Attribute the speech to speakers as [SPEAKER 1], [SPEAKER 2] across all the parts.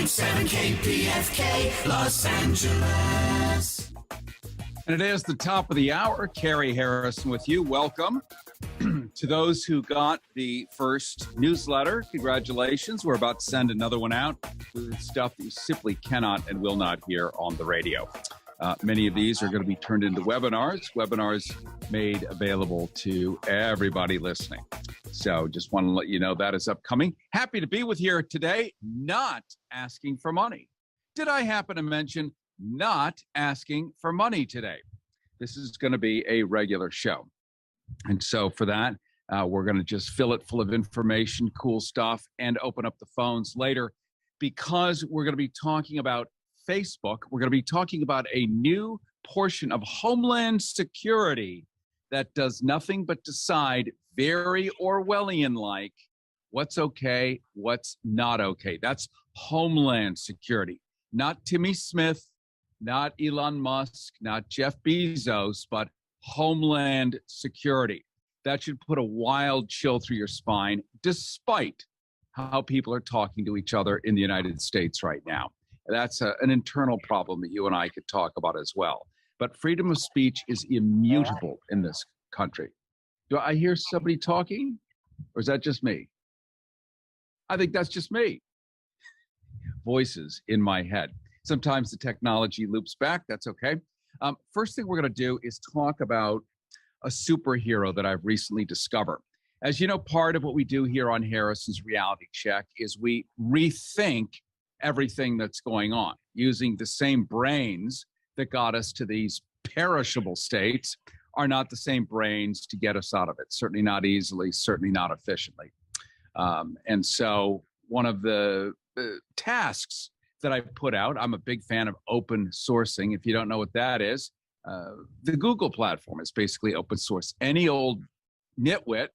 [SPEAKER 1] KPFK, Los Angeles.
[SPEAKER 2] And it is the top of the hour. Cary Harrison with you. Welcome. To those who got the first newsletter, congratulations. We're about to send another one out with stuff that you simply cannot and will not hear on the radio. Many of these are going to be turned into webinars made available to everybody listening. So just want to let you know that is upcoming. Happy to be with you here today, not asking for money. Did I happen to mention not asking for money today? This is going to be a regular show. And so for that, we're going to just fill it full of information, cool stuff, and open up the phones later because we're going to be talking about Facebook. We're going to be talking about a new portion of Homeland Security that does nothing but decide very Orwellian-like what's okay, what's not okay. That's Homeland Security. Not Timmy Smith, not Elon Musk, not Jeff Bezos, but Homeland Security. That should put a wild chill through your spine, despite how people are talking to each other in the United States right now. That's an internal problem that you and I could talk about as well. But freedom of speech is immutable in this country. Do I hear somebody talking, or is that just me? I think that's just me. Voices in my head. Sometimes the technology loops back. That's okay. First thing we're going to do is talk about a superhero that I've recently discovered. As you know, part of what we do here on Harrison's Reality Check is we rethink everything that's going on using the same brains that got us to these perishable states are not the same brains to get us out of it. Certainly not easily, certainly not efficiently. And so one of the tasks that I put out, I'm a big fan of open sourcing. If you don't know what that is, the Google platform is basically open source. Any old nitwit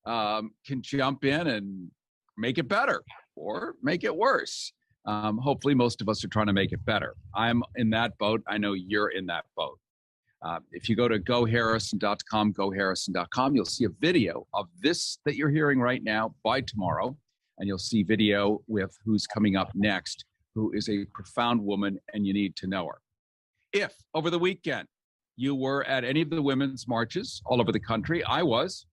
[SPEAKER 2] can jump in and make it better or make it worse. Hopefully most of us are trying to make it better. I'm in that boat. I know you're in that boat. If you go to goharrison.com, goharrison.com, you'll see a video of this that you're hearing right now by tomorrow. And you'll see video with who's coming up next, who is a profound woman, and you need to know her. If over the weekend you were at any of the women's marches all over the country, I was,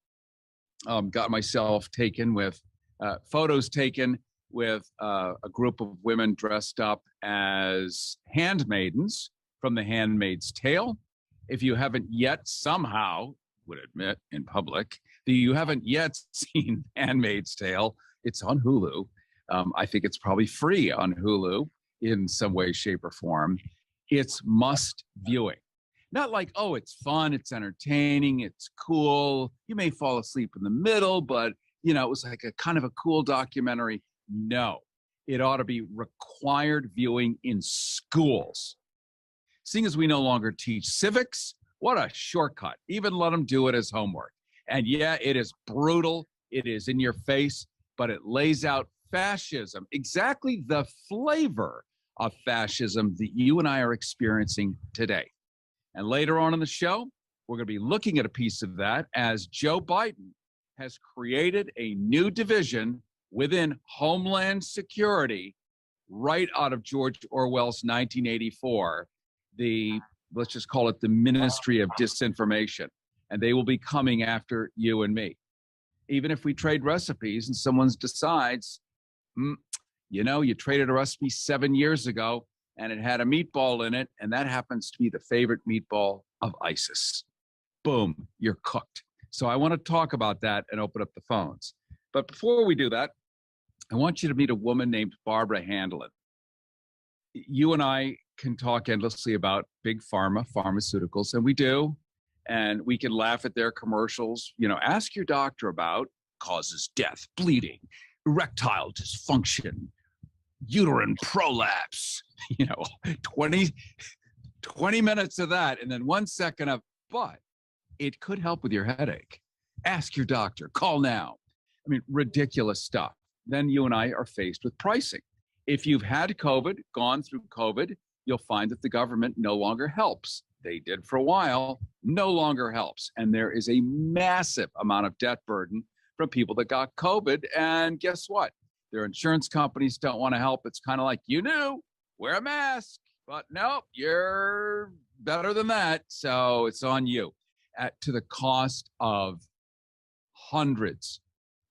[SPEAKER 2] got myself taken with photos taken with a group of women dressed up as handmaidens from The Handmaid's Tale. If you haven't yet somehow, would admit in public, that you haven't yet seen Handmaid's Tale, it's on Hulu. I think it's probably free on Hulu in some way, shape, or form. It's must viewing. Not like, oh, it's fun, it's entertaining, it's cool. You may fall asleep in the middle, but, you know, it was like a kind of a cool documentary. No, it ought to be required viewing in schools. Seeing as we no longer teach civics, what a shortcut. Even let them do it as homework. And yeah, it is brutal. It is in your face, but it lays out fascism, exactly the flavor of fascism that you and I are experiencing today. And later on in the show, we're going to be looking at a piece of that as Joe Biden has created a new division within Homeland Security right out of George Orwell's 1984, let's just call it the Ministry of Disinformation. And they will be coming after you and me. Even if we trade recipes and someone decides, you know, you traded a recipe 7 years ago and it had a meatball in it, and that happens to be the favorite meatball of ISIS. Boom, you're cooked. So I want to talk about that and open up the phones. But before we do that, I want you to meet a woman named Barbara Handlin. You and I can talk endlessly about big pharma, pharmaceuticals, and we do. And we can laugh at their commercials. You know, ask your doctor about causes death, bleeding, erectile dysfunction, uterine prolapse, you know, 20 minutes of that. And then 1 second of, but it could help with your headache. Ask your doctor, call now. I mean, ridiculous stuff. Then you and I are faced with pricing. If you've had COVID, gone through COVID, you'll find that the government no longer helps. They did for a while, no longer helps. And there is a massive amount of debt burden from people that got COVID. And guess what? Their insurance companies don't want to help. It's kind of like, you knew, wear a mask, but nope, you're better than that. So it's on you to the cost of hundreds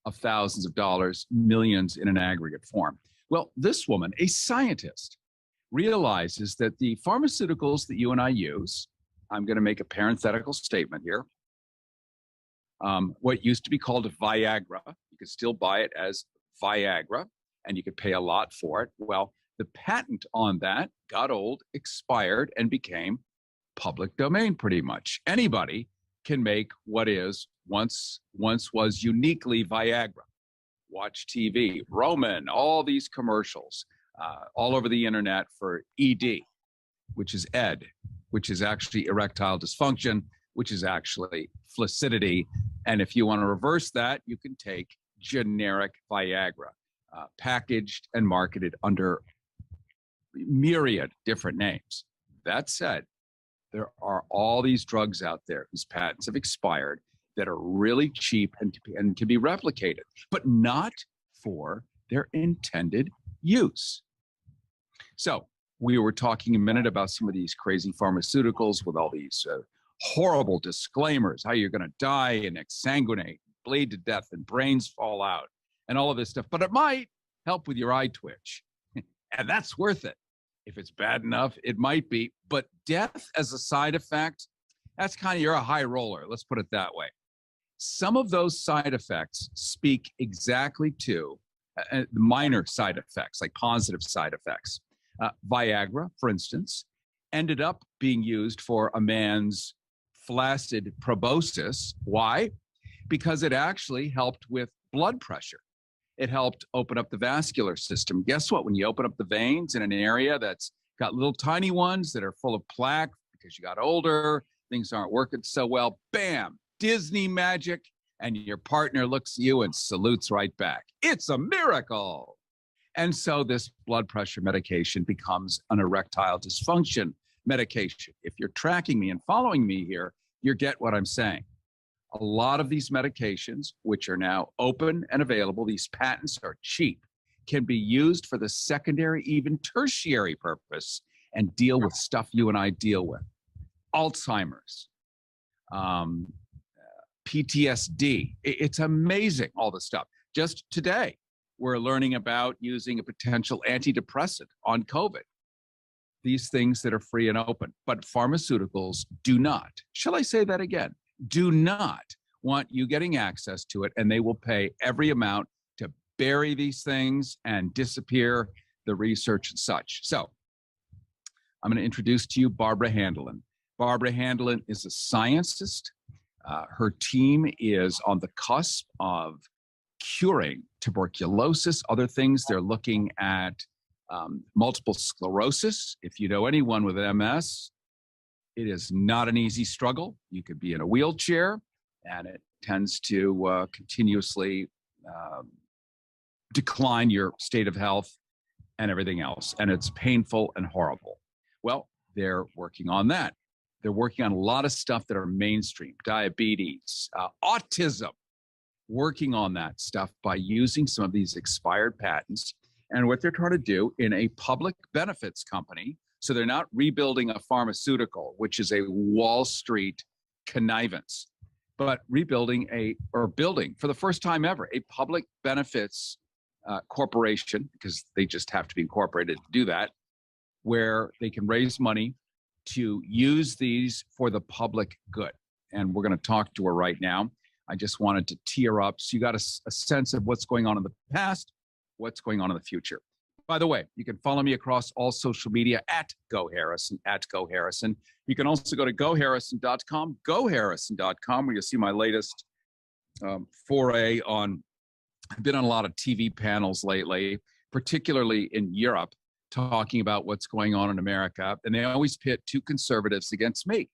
[SPEAKER 2] of thousands of dollars, millions in an aggregate form. Well, this woman, a scientist, realizes that the pharmaceuticals that you and I use, I'm going to make a parenthetical statement here. What used to be called Viagra, you could still buy it as Viagra, and you could pay a lot for it. Well, the patent on that got old, expired, and became public domain pretty much. Anybody can make what is once was uniquely Viagra. Watch TV, Roman, all these commercials all over the internet for ED, which is ED, which is actually erectile dysfunction, which is actually flaccidity. And if you want to reverse that, you can take generic Viagra, packaged and marketed under myriad different names. That said, there are all these drugs out there whose patents have expired that are really cheap and can be replicated, but not for their intended use. So we were talking a minute about some of these crazy pharmaceuticals with all these horrible disclaimers, how you're going to die and exsanguinate, bleed to death, and brains fall out, and all of this stuff. But it might help with your eye twitch, and that's worth it. If it's bad enough, it might be. But death as a side effect, that's kind of, you're a high roller. Let's put it that way. Some of those side effects speak exactly to minor side effects, like positive side effects. Viagra, for instance, ended up being used for a man's flaccid proboscis. Why? Because it actually helped with blood pressure. It helped open up the vascular system. Guess what? When you open up the veins in an area that's got little tiny ones that are full of plaque because you got older, things aren't working so well, bam, Disney magic, and your partner looks at you and salutes right back. It's a miracle. And so this blood pressure medication becomes an erectile dysfunction medication. If you're tracking me and following me here, you get what I'm saying. A lot of these medications, which are now open and available, these patents are cheap, can be used for the secondary, even tertiary purpose and deal with stuff you and I deal with. Alzheimer's, PTSD. It's amazing, all this stuff. Just today, we're learning about using a potential antidepressant on COVID. These things that are free and open, but pharmaceuticals do not. Shall I say that again? Do not want you getting access to it, and they will pay every amount to bury these things and disappear the research and such. So I'm going to introduce to you Barbara Handelin. Barbara Handelin is a scientist. Her team is on the cusp of curing tuberculosis, other things. They're looking at multiple sclerosis. If you know anyone with MS, it is not an easy struggle. You could be in a wheelchair, and it tends to continuously decline your state of health and everything else. And it's painful and horrible. Well, they're working on that. They're working on a lot of stuff that are mainstream, diabetes, autism, working on that stuff by using some of these expired patents. And what they're trying to do in a public benefits company, so they're not rebuilding a pharmaceutical, which is a Wall Street connivance, but building for the first time ever, a public benefits corporation, because they just have to be incorporated to do that, where they can raise money to use these for the public good. And we're going to talk to her right now. I just wanted to tee her up so you got a sense of what's going on in the past, what's going on in the future. By the way, you can follow me across all social media at GoHarrison, at GoHarrison. You can also go to GoHarrison.com, GoHarrison.com, where you'll see my latest foray on. I've been on a lot of TV panels lately, particularly in Europe, talking about what's going on in America. And they always pit two conservatives against me,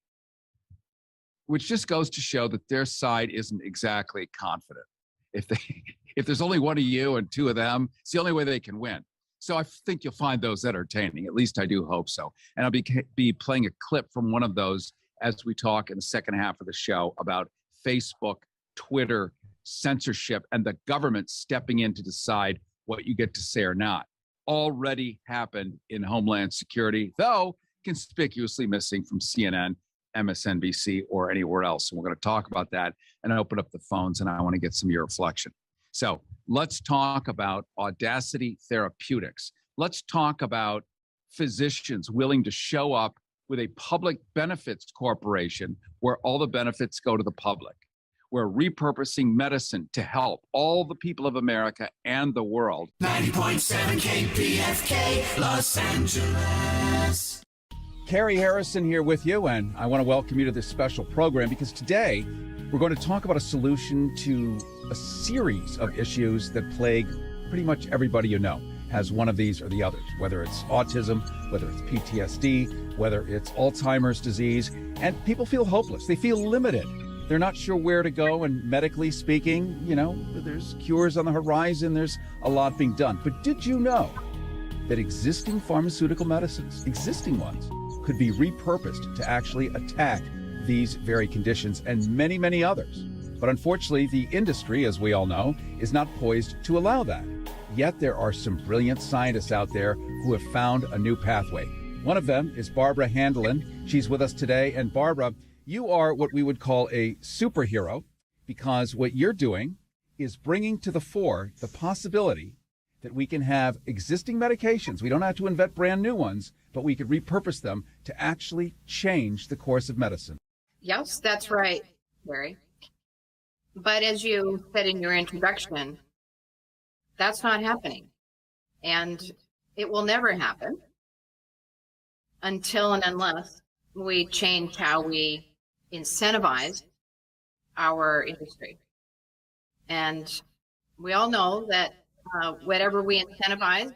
[SPEAKER 2] which just goes to show that their side isn't exactly confident. If there's only one of you and two of them, it's the only way they can win. So I think you'll find those entertaining. At least I do hope so. And I'll be playing a clip from one of those as we talk in the second half of the show about Facebook, Twitter, censorship, and the government stepping in to decide what you get to say or not. Already happened in Homeland Security, though conspicuously missing from CNN, MSNBC, or anywhere else. And we're going to talk about that and open up the phones, and I want to get some of your reflection. So let's talk about Audacity Therapeutics. Let's talk about physicians willing to show up with a public benefits corporation where all the benefits go to the public. We're repurposing medicine to help all the people of America and the world.
[SPEAKER 1] 90.7 KPFK, Los Angeles.
[SPEAKER 2] Cary Harrison here with you, and I want to welcome you to this special program because today we're going to talk about a solution to a series of issues that plague pretty much everybody you know has one of these or the others, whether it's autism, whether it's PTSD, whether it's Alzheimer's disease, and people feel hopeless. They feel limited. They're not sure where to go, and medically speaking, there's cures on the horizon, there's a lot being done. But did you know that existing pharmaceutical medicines, existing ones, could be repurposed to actually attack these very conditions and many, many others? But unfortunately, the industry, as we all know, is not poised to allow that. Yet there are some brilliant scientists out there who have found a new pathway. One of them is Barbara Handelin. She's with us today. And Barbara, you are what we would call a superhero because what you're doing is bringing to the fore the possibility that we can have existing medications. We don't have to invent brand new ones, but we could repurpose them to actually change the course of medicine.
[SPEAKER 3] Yes, that's right, Cary. But as you said in your introduction, that's not happening. And it will never happen until and unless we change how we incentivize our industry. And we all know that whatever we incentivize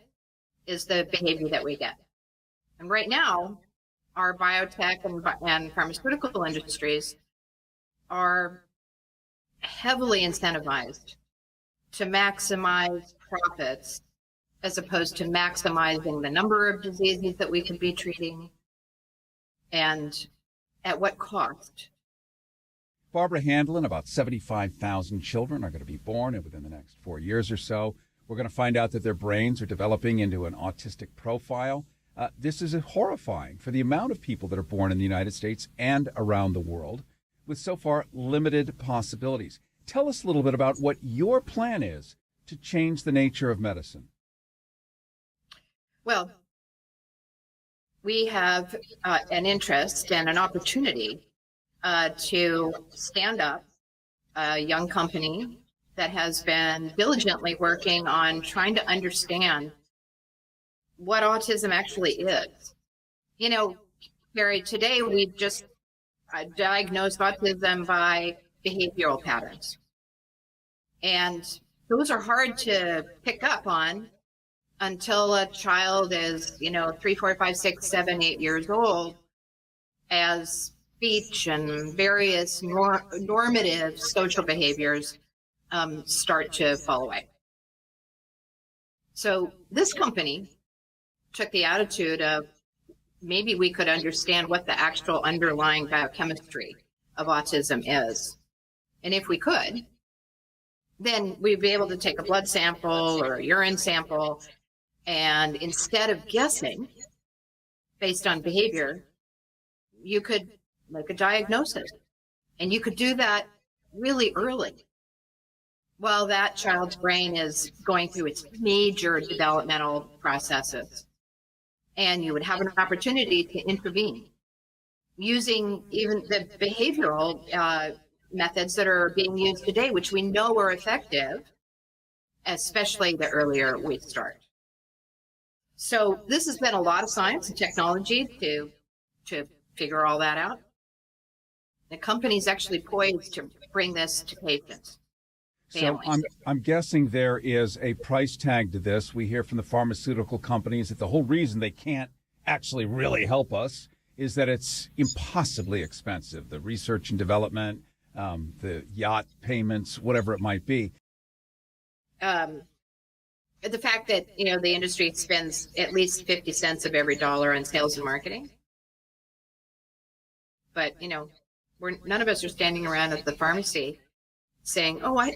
[SPEAKER 3] is the behavior that we get. And right now, our biotech and pharmaceutical industries are heavily incentivized to maximize profits as opposed to maximizing the number of diseases that we could be treating and at what cost.
[SPEAKER 2] Barbara Handelin, about 75,000 children are going to be born within the next 4 years or so. We're going to find out that their brains are developing into an autistic profile. This is horrifying for the amount of people that are born in the United States and around the world with so far limited possibilities. Tell us a little bit about what your plan is to change the nature of medicine.
[SPEAKER 3] Well, we have an interest and an opportunity to stand up a young company that has been diligently working on trying to understand what autism actually is. Cary, today we just diagnosed autism by behavioral patterns. And those are hard to pick up on until a child is, 3, 4, 5, 6, 7, 8 years old, as speech and various normative social behaviors start to fall away. So this company took the attitude of maybe we could understand what the actual underlying biochemistry of autism is. And if we could, then we'd be able to take a blood sample or a urine sample, and instead of guessing based on behavior, you could make a diagnosis. And you could do that really early while that child's brain is going through its major developmental processes. And you would have an opportunity to intervene using even the behavioral methods that are being used today, which we know are effective, especially the earlier we start. So this has been a lot of science and technology to figure all that out. The company's actually poised to bring this to patients.
[SPEAKER 2] So I'm guessing there is a price tag to this. We hear from the pharmaceutical companies that the whole reason they can't actually really help us is that it's impossibly expensive. The research and development, the yacht payments, whatever it might be.
[SPEAKER 3] The fact that, the industry spends at least 50 cents of every dollar on sales and marketing. But, none of us are standing around at the pharmacy saying, I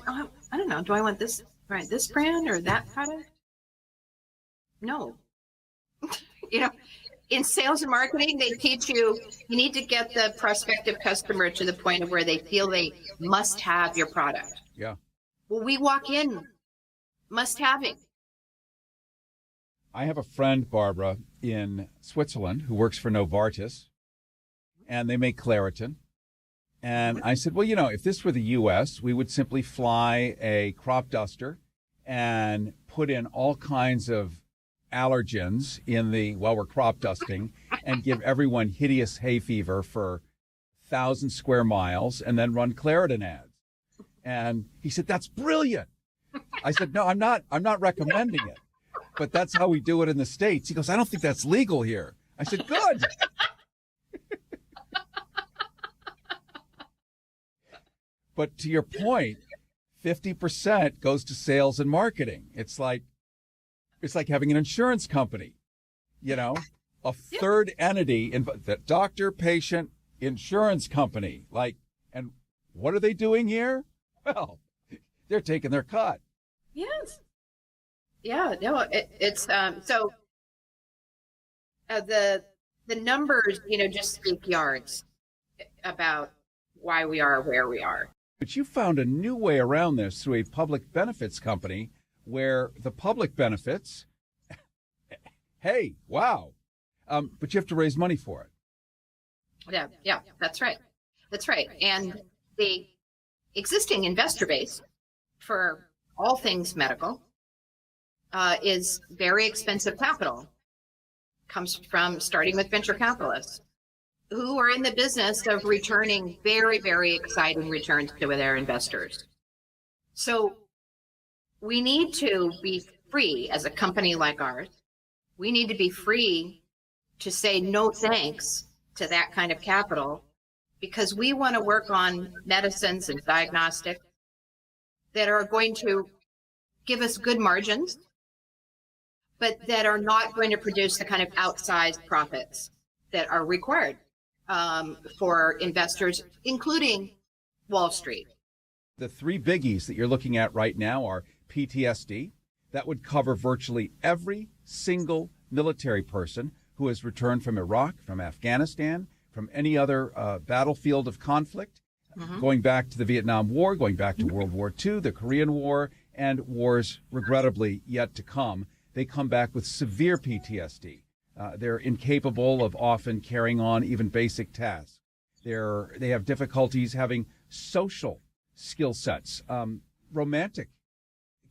[SPEAKER 3] don't know, do I want this brand or that product? No. You know, in sales and marketing, they teach you need to get the prospective customer to the point of where they feel they must have your product.
[SPEAKER 2] Yeah.
[SPEAKER 3] Well, we walk in must having.
[SPEAKER 2] I have a friend, Barbara, in Switzerland who works for Novartis, and they make Claritin. And I said, well, if this were the U.S., we would simply fly a crop duster and put in all kinds of allergens while we're crop dusting and give everyone hideous hay fever for 1,000 square miles and then run Claritin ads. And he said, that's brilliant. I said, no, I'm not recommending it, but that's how we do it in the States. He goes, I don't think that's legal here. I said, good. But to your point, 50% goes to sales and marketing. It's like having an insurance company, a third entity in the doctor, patient, insurance company. And what are they doing here? Well, they're taking their cut.
[SPEAKER 3] Yes. Yeah. No. It's so the numbers, just speak yards about why we are where we are.
[SPEAKER 2] But you found a new way around this through a public benefits company where the public benefits, hey, wow, but you have to raise money for it.
[SPEAKER 3] Yeah, that's right. That's right. And the existing investor base for all things medical is very expensive capital. Comes from starting with venture capitalists who are in the business of returning very, very exciting returns to their investors. So we need to be free as a company like ours. We need to be free to say no thanks to that kind of capital because we want to work on medicines and diagnostics that are going to give us good margins, but that are not going to produce the kind of outsized profits that are required for investors, including Wall Street.
[SPEAKER 2] The three biggies that you're looking at right now are PTSD. That would cover virtually every single military person who has returned from Iraq, from Afghanistan, from any other battlefield of conflict, going back to the Vietnam War, going back to World War II, the Korean War, and wars regrettably yet to come. They come back with severe PTSD. They're incapable of often carrying on even basic tasks. They have difficulties having social skill sets, romantic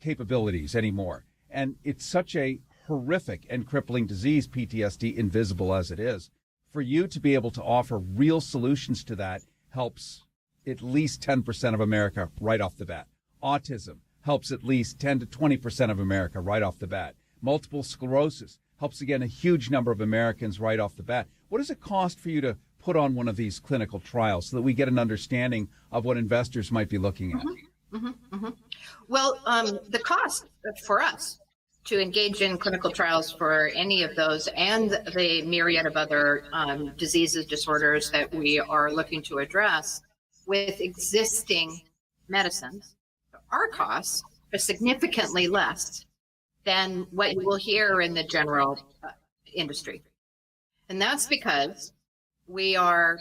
[SPEAKER 2] capabilities anymore. And it's such a horrific and crippling disease, PTSD, invisible as it is. For you to be able to offer real solutions to that helps at least 10% of America right off the bat. Autism helps at least 10 to 20% of America right off the bat. Multiple sclerosis helps, again, a huge number of Americans right off the bat. What does it cost for you to put on one of these clinical trials so that we get an understanding of what investors might be looking at?
[SPEAKER 3] Well, the cost for us to engage in clinical trials for any of those and the myriad of other diseases, disorders that we are looking to address with existing medicines, our costs are significantly less than what you will hear in the general industry. And that's because we are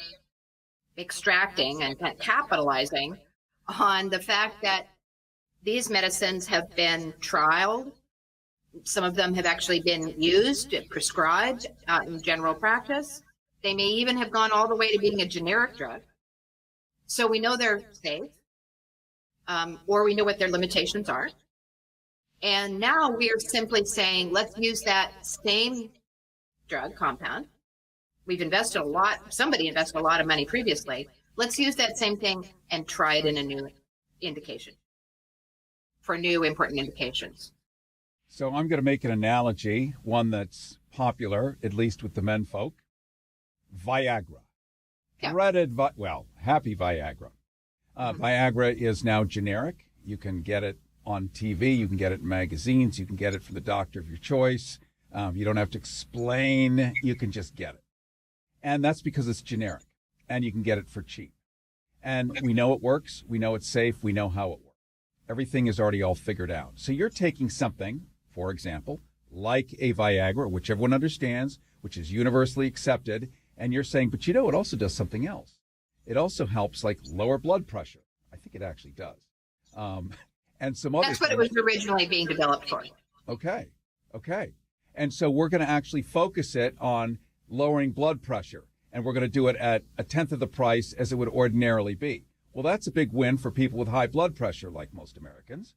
[SPEAKER 3] extracting and capitalizing on the fact that these medicines have been trialed. Some of them have actually been used, prescribed in general practice. They may even have gone all the way to being a generic drug. So we know they're safe, or we know what their limitations are. And now we are simply saying, let's use that same drug compound. We've invested a lot, somebody invested a lot of money previously. Let's use that same thing and try it in a new indication for new important indications.
[SPEAKER 2] So I'm going to make an analogy, one that's popular, at least with the men folk. Viagra.
[SPEAKER 3] Yeah.
[SPEAKER 2] Happy Viagra. Viagra is now generic. You can get it on TV. You can get it in magazines. You can get it from the doctor of your choice. You don't have to explain. You can just get it. And that's because it's generic. And you can get it for cheap. And we know it works. We know it's safe. We know how it works. Everything is already all figured out. So you're taking something, for example, like a Viagra, which everyone understands, which is universally accepted, and you're saying, but it also does something else. It also helps like lower blood pressure. I think it actually does. And some other
[SPEAKER 3] That's what it was originally being developed for.
[SPEAKER 2] Okay. And so we're going to actually focus it on lowering blood pressure, and we're going to do it at a tenth of the price as it would ordinarily be. Well, that's a big win for people with high blood pressure, like most Americans.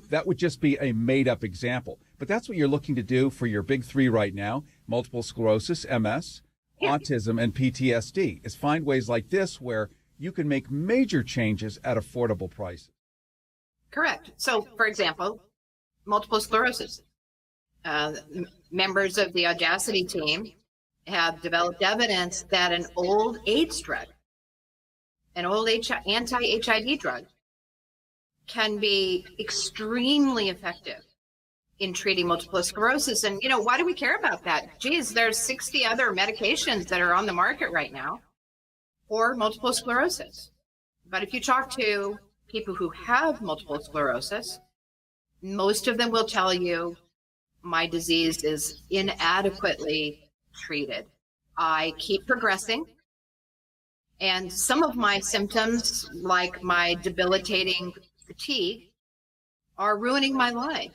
[SPEAKER 2] That would just be a made-up example. But that's what you're looking to do for your big three right now: multiple sclerosis, MS, autism, and PTSD, is find ways like this where you can make major changes at affordable prices.
[SPEAKER 3] Correct. So, for example, multiple sclerosis. Members of the Audacity team have developed evidence that an old AIDS drug, an old anti-HIV drug, can be extremely effective in treating multiple sclerosis. And, why do we care about that? Geez, there's 60 other medications that are on the market right now for multiple sclerosis. But if you talk to people who have multiple sclerosis, most of them will tell you, my disease is inadequately treated. I keep progressing. And some of my symptoms, like my debilitating fatigue, are ruining my life.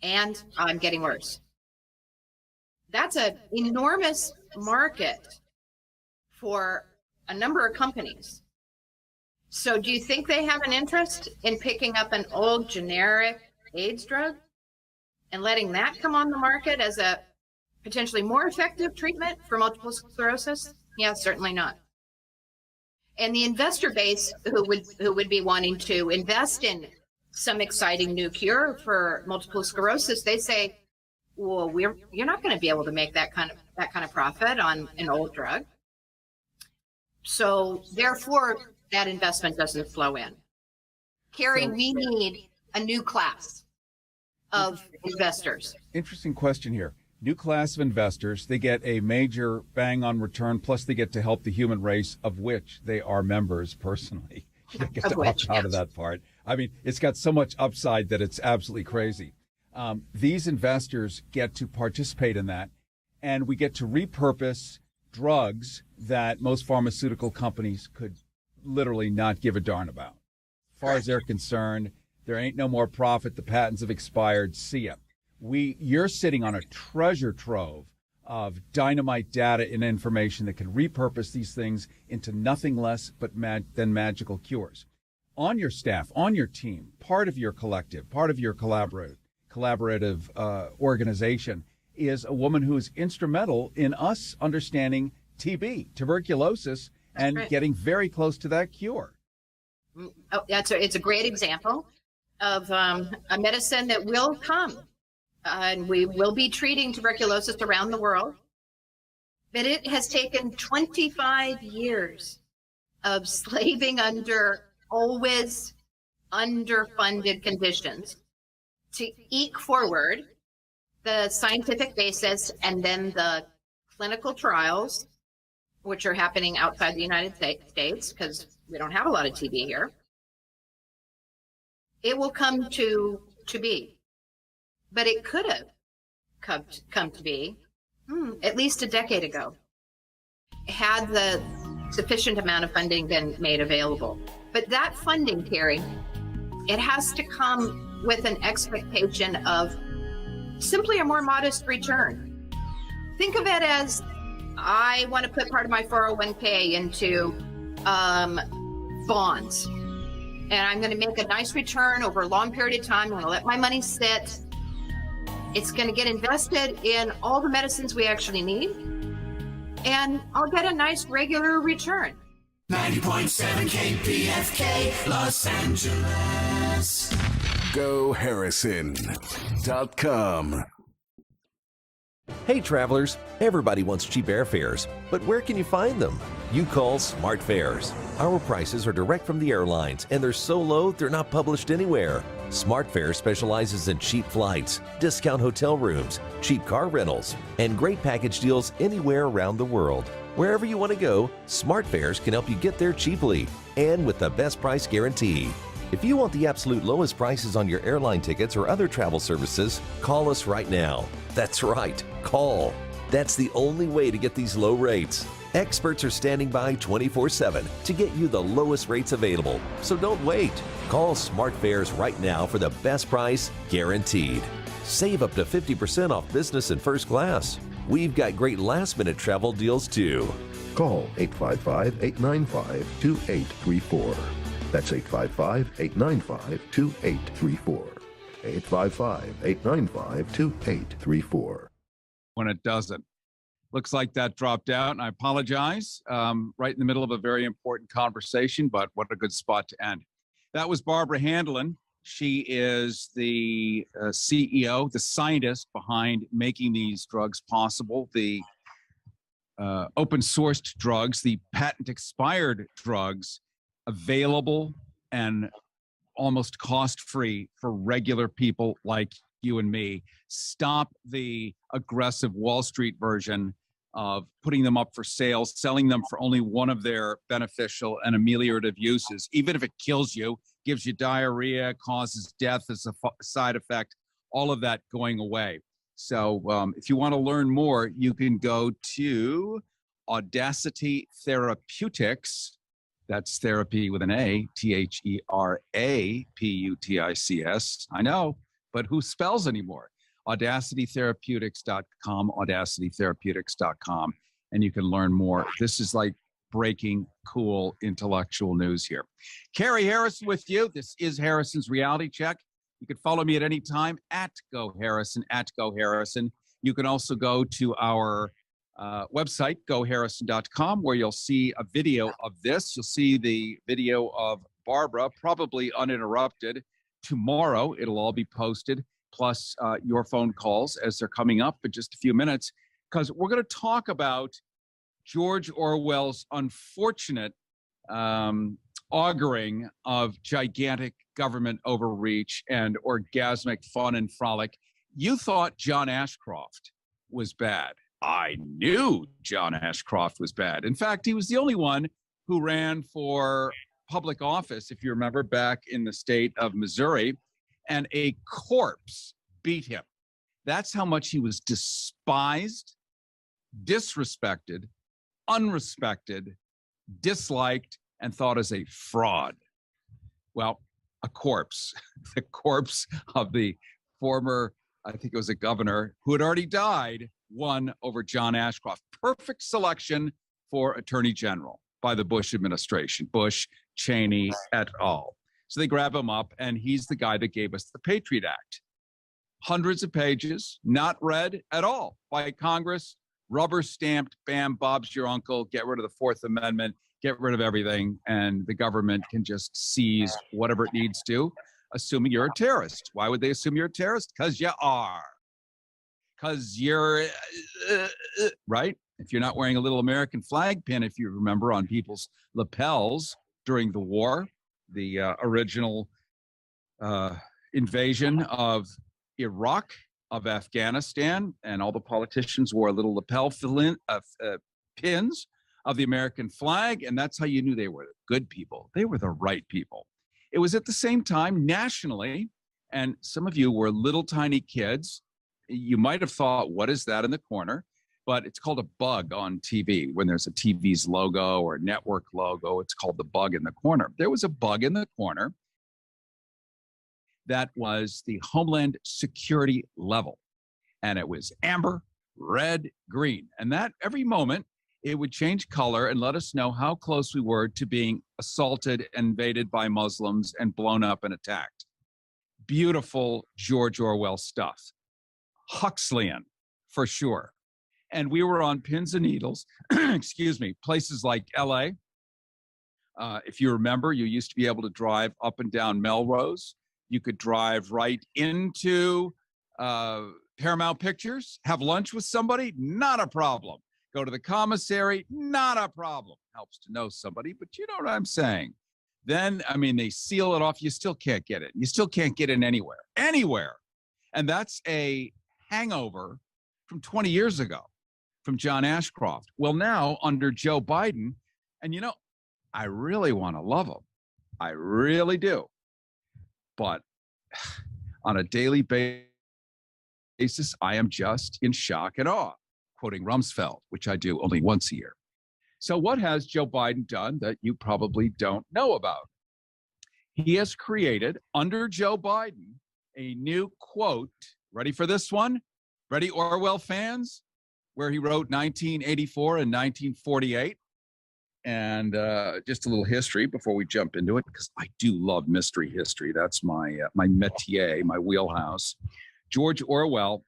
[SPEAKER 3] And I'm getting worse. That's an enormous market for a number of companies. So do you think they have an interest in picking up an old generic AIDS drug and letting that come on the market as a potentially more effective treatment for multiple sclerosis? Yeah, certainly not. And the investor base who would be wanting to invest in some exciting new cure for multiple sclerosis, they say, well, you're not going to be able to make that kind of profit on an old drug. So therefore, that investment doesn't flow in. Cary, we need a new class of investors.
[SPEAKER 2] Interesting question here. New class of investors, they get a major bang on return, plus they get to help the human race, of which they are members personally. You get to opt out of that part. I mean, it's got so much upside that it's absolutely crazy. These investors get to participate in that, and we get to repurpose drugs that most pharmaceutical companies could literally not give a darn about. As far as they're concerned, there ain't no more profit. The patents have expired. See ya. You're sitting on a treasure trove of dynamite data and information that can repurpose these things into nothing less but than magical cures. On your staff, on your team, part of your collective, part of your collaborative organization is a woman who is instrumental in us understanding TB, tuberculosis, and getting very close to that cure.
[SPEAKER 3] Oh, it's a great example of a medicine that will come. And we will be treating tuberculosis around the world. But it has taken 25 years of slaving under always underfunded conditions to eke forward the scientific basis and then the clinical trials, which are happening outside the United States because we don't have a lot of TB here. It will come to be. But it could have come to be at least a decade ago, had the sufficient amount of funding been made available. But that funding, Cary, it has to come with an expectation of simply a more modest return. Think of it as, I want to put part of my 401k into bonds, and I'm going to make a nice return over a long period of time. I'm going to let my money sit. It's going to get invested in all the medicines we actually need, and I'll get a nice regular return.
[SPEAKER 1] 90.7 KPFK, Los Angeles.
[SPEAKER 4] GoHarrison.com. Hey travelers, everybody wants cheap airfares, but where can you find them? You call Smart Fares. Our prices are direct from the airlines, and they're so low they're not published anywhere. Smart Fares specializes in cheap flights, discount hotel rooms, cheap car rentals, and great package deals anywhere around the world. Wherever you want to go, Smart Fares can help you get there cheaply and with the best price guarantee. If you want the absolute lowest prices on your airline tickets or other travel services, call us right now. That's right, call. That's the only way to get these low rates. Experts are standing by 24/7 to get you the lowest rates available. So don't wait. Call Smart Fares right now for the best price guaranteed. Save up to 50% off business and first class. We've got great last-minute travel deals too.
[SPEAKER 5] Call 855-895-2834. That's 855-895-2834. 855-895-2834.
[SPEAKER 2] When it doesn't. Looks like that dropped out, and I apologize. Right in the middle of a very important conversation, but what a good spot to end. That was Barbara Handlin. She is the CEO, the scientist behind making these drugs possible, the open sourced drugs, the patent expired drugs available and almost cost-free for regular people like you and me. Stop the aggressive Wall Street version of putting them up for sale, selling them for only one of their beneficial and ameliorative uses, even if it kills you, gives you diarrhea, causes death as a side effect, all of that going away. So if you want to learn more, you can go to Audacity Therapeutics. That's therapy with an A, THERAPUTICS. I know, but who spells anymore? AudacityTherapeutics.com, AudacityTherapeutics.com, and you can learn more. This is like breaking cool intellectual news here. Cary Harrison with you. This is Harrison's Reality Check. You can follow me at any time at GoHarrison, at GoHarrison. You can also go to our website, goharrison.com, where you'll see a video of this. You'll see the video of Barbara, probably uninterrupted. Tomorrow, it'll all be posted, plus your phone calls as they're coming up in just a few minutes, because we're going to talk about George Orwell's unfortunate auguring of gigantic government overreach and orgasmic fun and frolic. You thought John Ashcroft was bad. I knew John Ashcroft was bad. In fact, he was the only one who ran for public office, if you remember, back in the state of Missouri, and a corpse beat him. That's how much he was despised, disrespected, unrespected, disliked, and thought as a fraud. Well, a corpse, the corpse of the former, I think it was a governor who had already died, won over John Ashcroft. Perfect selection for attorney general by the Bush administration, Bush, Cheney, et al. So they grab him up, and he's the guy that gave us the Patriot Act. Hundreds of pages, not read at all by Congress, rubber stamped, bam, Bob's your uncle, get rid of the Fourth Amendment, get rid of everything, and the government can just seize whatever it needs to, assuming you're a terrorist. Why would they assume you're a terrorist? Because you are. Because you're, right? If you're not wearing a little American flag pin, if you remember, on people's lapels during the war, the original invasion of Iraq, of Afghanistan, and all the politicians wore little lapel pins of the American flag, and that's how you knew they were the good people. They were the right people. It was at the same time nationally, and some of you were little tiny kids. You might have thought, what is that in the corner? But it's called a bug on TV. When there's a TV's logo or network logo, it's called the bug in the corner. There was a bug in the corner that was the Homeland Security level. And it was amber, red, green. And that every moment, it would change color and let us know how close we were to being assaulted, invaded by Muslims, and blown up and attacked. Beautiful George Orwell stuff. Huxleyan, for sure. And we were on pins and needles, excuse me, places like LA. If you remember, you used to be able to drive up and down Melrose. You could drive right into Paramount Pictures, have lunch with somebody, not a problem. Go to the commissary, not a problem. Helps to know somebody, but you know what I'm saying. Then, I mean, they seal it off. You still can't get it. You still can't get in anywhere. And that's a hangover from 20 years ago from John Ashcroft. Well, now under Joe Biden, and you know, I really want to love him. I really do. but on a daily basis, I am just in shock and awe, quoting Rumsfeld, which I do only once a year. So what has Joe Biden done that you probably don't know about? He has created, under Joe Biden, a new quote. Ready for this one? Ready, Orwell fans? Where he wrote 1984 and 1948. And just a little history before we jump into it, because I do love mystery history. That's my métier, my wheelhouse. George Orwell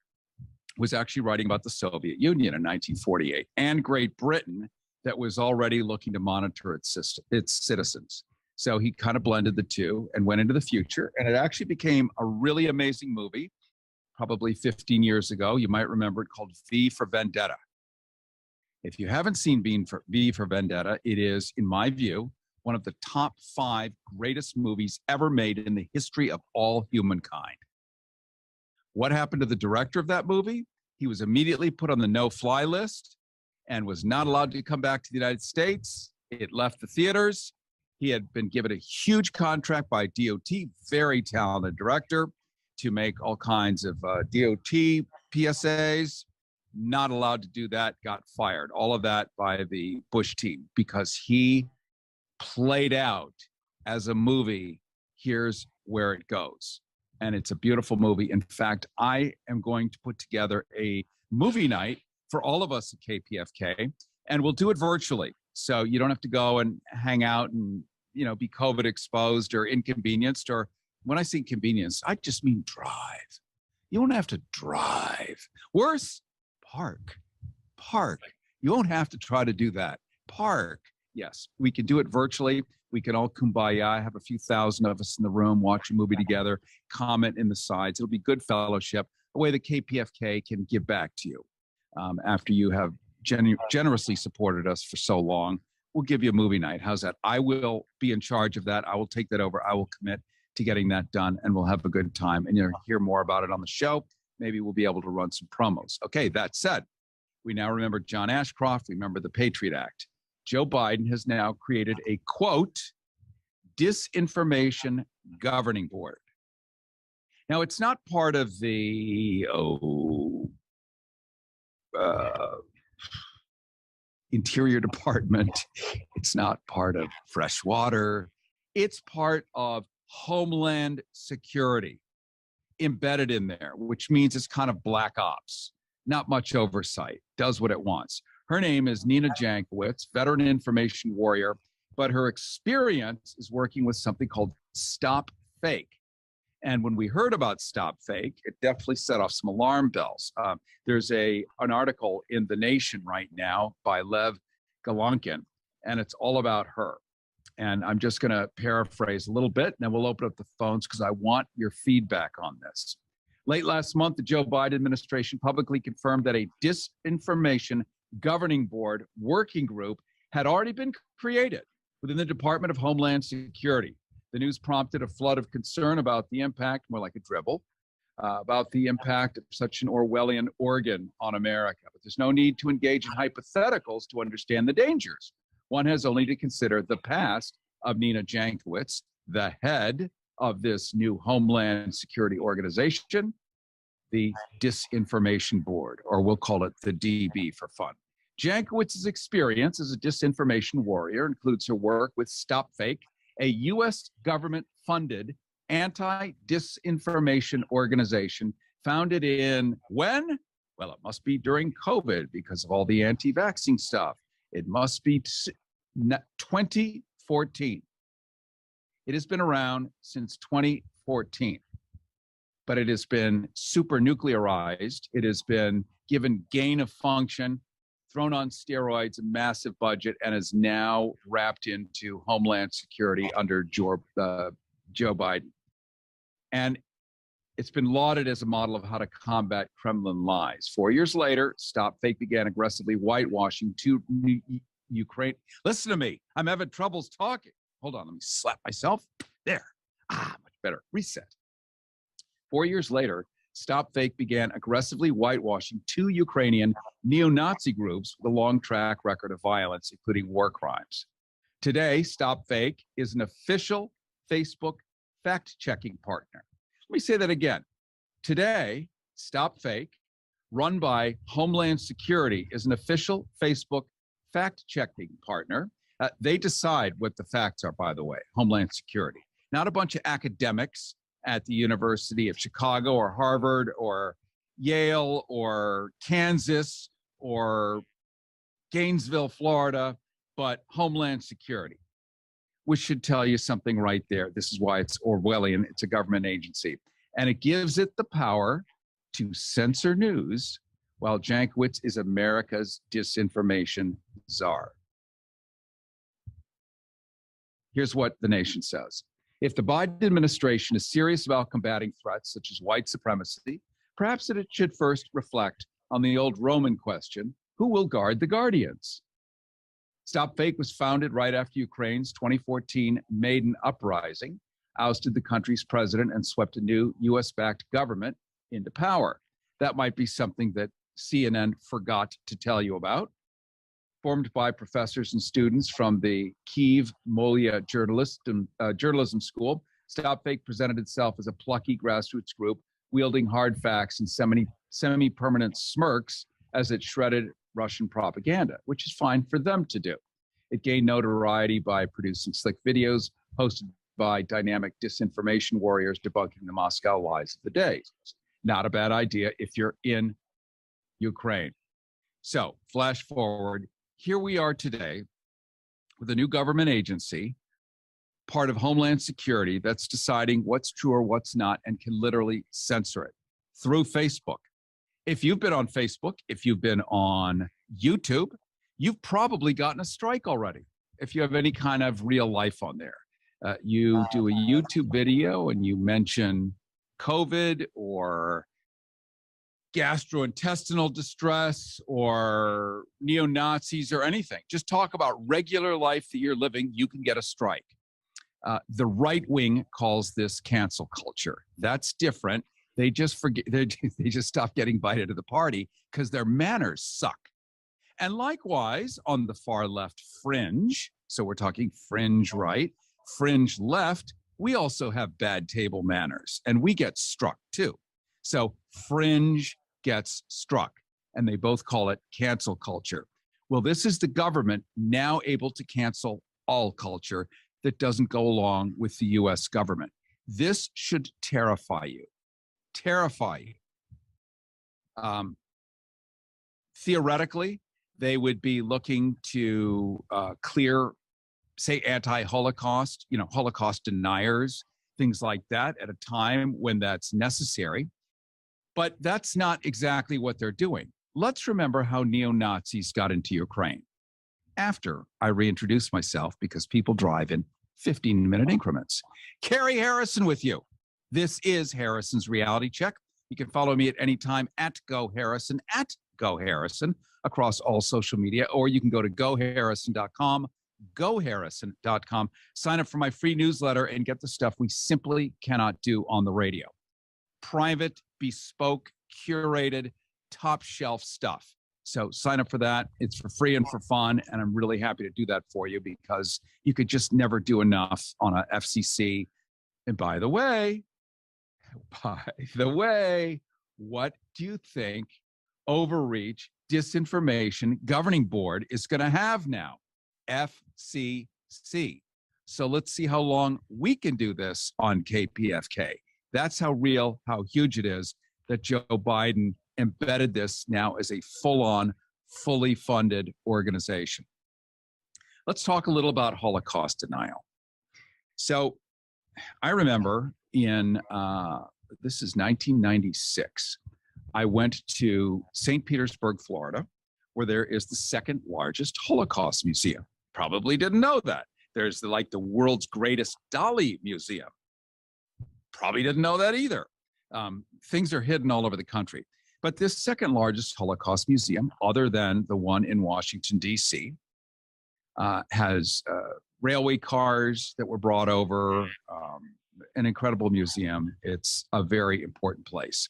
[SPEAKER 2] was actually writing about the Soviet Union in 1948 and Great Britain that was already looking to monitor its citizens. So he kind of blended the two and went into the future. And it actually became a really amazing movie, probably 15 years ago. You might remember it, called V for Vendetta. If you haven't seen V for Vendetta, it is, in my view, one of the top 5 greatest movies ever made in the history of all humankind. What happened to the director of that movie? He was immediately put on the no-fly list and was not allowed to come back to the United States. It left the theaters. He had been given a huge contract by DOT, very talented director, to make all kinds of DOT PSAs. Not allowed to do that, got fired. All of that by the Bush team, because he played out as a movie, here's where it goes. And it's a beautiful movie. In fact, I am going to put together a movie night for all of us at KPFK, and we'll do it virtually. So you don't have to go and hang out and, be COVID exposed or inconvenienced. Or when I say inconvenience, I just mean drive. You don't have to drive. Worse, park. You won't have to try to do that. Park. Yes, we can do it virtually. We can all kumbaya, have a few thousand of us in the room, watch a movie together, comment in the sides. It'll be good fellowship, a way the KPFK can give back to you. After you have generously supported us for so long, we'll give you a movie night. How's that? I will be in charge of that. I will take that over. I will commit to getting that done, and we'll have a good time. And you'll hear more about it on the show. Maybe we'll be able to run some promos. Okay, that said, we now remember John Ashcroft. We remember the Patriot Act. Joe Biden has now created a, quote, disinformation governing board. Now, it's not part of the Interior Department. It's not part of Fresh Water. It's part of Homeland Security, embedded in there, which means it's kind of black ops, not much oversight, does what it wants. Her name is Nina Jankowicz, veteran information warrior, but her experience is working with something called Stop Fake. And when we heard about Stop Fake, it definitely set off some alarm bells. There's an article in The Nation right now by Lev Galankin, and it's all about her. And I'm just going to paraphrase a little bit, and then we'll open up the phones because I want your feedback on this. Late last month, the Joe Biden administration publicly confirmed that a disinformation governing board working group had already been created within the Department of Homeland Security. The news prompted a flood of concern about the impact, more like a dribble, about the impact of such an Orwellian organ on America. But there's no need to engage in hypotheticals to understand the dangers. One has only to consider the past of Nina Jankowicz, the head of this new Homeland Security organization, the Disinformation Board, or we'll call it the DB for fun. Jankowicz's experience as a disinformation warrior includes her work with Stop Fake, a U.S. government-funded anti-disinformation organization founded in when? Well, it must be during COVID because of all the anti-vaccine stuff. It must be 2014. It has been around since 2014, but it has been super nuclearized. It has been given gain of function, thrown on steroids, a massive budget, and is now wrapped into Homeland Security under Joe Biden. And it's been lauded as a model of how to combat Kremlin lies. 4 years later, Stop Fake began aggressively whitewashing Ukraine. Listen to me. I'm having troubles talking. Hold on. Let me slap myself. There. Much better. Reset. 4 years later, Stop Fake began aggressively whitewashing 2 Ukrainian neo-Nazi groups with a long track record of violence, including war crimes. Today, Stop Fake is an official Facebook fact-checking partner. Let me say that again. Today, Stop Fake, run by Homeland Security, is an official Facebook fact-checking partner. They decide what the facts are, by the way, Homeland Security. Not a bunch of academics at the University of Chicago or Harvard or Yale or Kansas or Gainesville, Florida, but Homeland Security, which should tell you something right there. This is why it's Orwellian. It's a government agency. And it gives it the power to censor news, while Jankowicz is America's disinformation czar. Here's what the Nation says. If the Biden administration is serious about combating threats such as white supremacy, perhaps it should first reflect on the old Roman question, who will guard the guardians? Stop Fake was founded right after Ukraine's 2014 Maidan uprising ousted the country's president and swept a new U.S.-backed government into power. That might be something that CNN forgot to tell you about. Formed by professors and students from the Kyiv Molia Journalism School, Stop Fake presented itself as a plucky grassroots group wielding hard facts and semi-permanent smirks as it shredded Russian propaganda, which is fine for them to do. It gained notoriety by producing slick videos hosted by dynamic disinformation warriors debunking the Moscow lies of the day. Not a bad idea if you're in Ukraine. So, flash forward. Here we are today with a new government agency, part of Homeland Security, that's deciding what's true or what's not and can literally censor it through Facebook. If you've been on Facebook, if you've been on YouTube, you've probably gotten a strike already. If you have any kind of real life on there, you do a YouTube video and you mention COVID or gastrointestinal distress or neo-Nazis or anything. Just talk about regular life that you're living, you can get a strike. The right wing calls this cancel culture. That's different. They just forget. They just stop getting invited to the party because their manners suck. And likewise, on the far left fringe, so we're talking fringe right, fringe left, we also have bad table manners, and we get struck too. So fringe gets struck, and they both call it cancel culture. Well, this is the government now able to cancel all culture that doesn't go along with the U.S. government. This should terrify you. Terrify you. Theoretically, they would be looking to clear, say, anti-Holocaust, Holocaust deniers, things like that at a time when that's necessary. But that's not exactly what they're doing. Let's remember how neo-Nazis got into Ukraine. After I reintroduce myself, because people drive in 15-minute increments. Cary Harrison with you. This is Harrison's Reality Check. You can follow me at any time at GoHarrison, across all social media, or you can go to goharrison.com, goharrison.com, sign up for my free newsletter and get the stuff we simply cannot do on the radio. Private, bespoke, curated, top shelf stuff. So sign up for that. It's for free and for fun, and I'm really happy to do that for you because you could just never do enough on a FCC. And by the way, what do you think overreach, disinformation governing board is going to have now? FCC. So let's see how long we can do this on KPFK. That's how real, how huge it is that Joe Biden embedded this now as a full-on, fully funded organization. Let's talk a little about Holocaust denial. So I remember in, this is 1996, I went to St. Petersburg, Florida, where there is the second largest Holocaust museum. Probably didn't know that. There's the world's greatest Dali museum. Probably didn't know that either. Things are hidden all over the country. But this second largest Holocaust museum, other than the one in Washington, D.C., has railway cars that were brought over, an incredible museum. It's a very important place.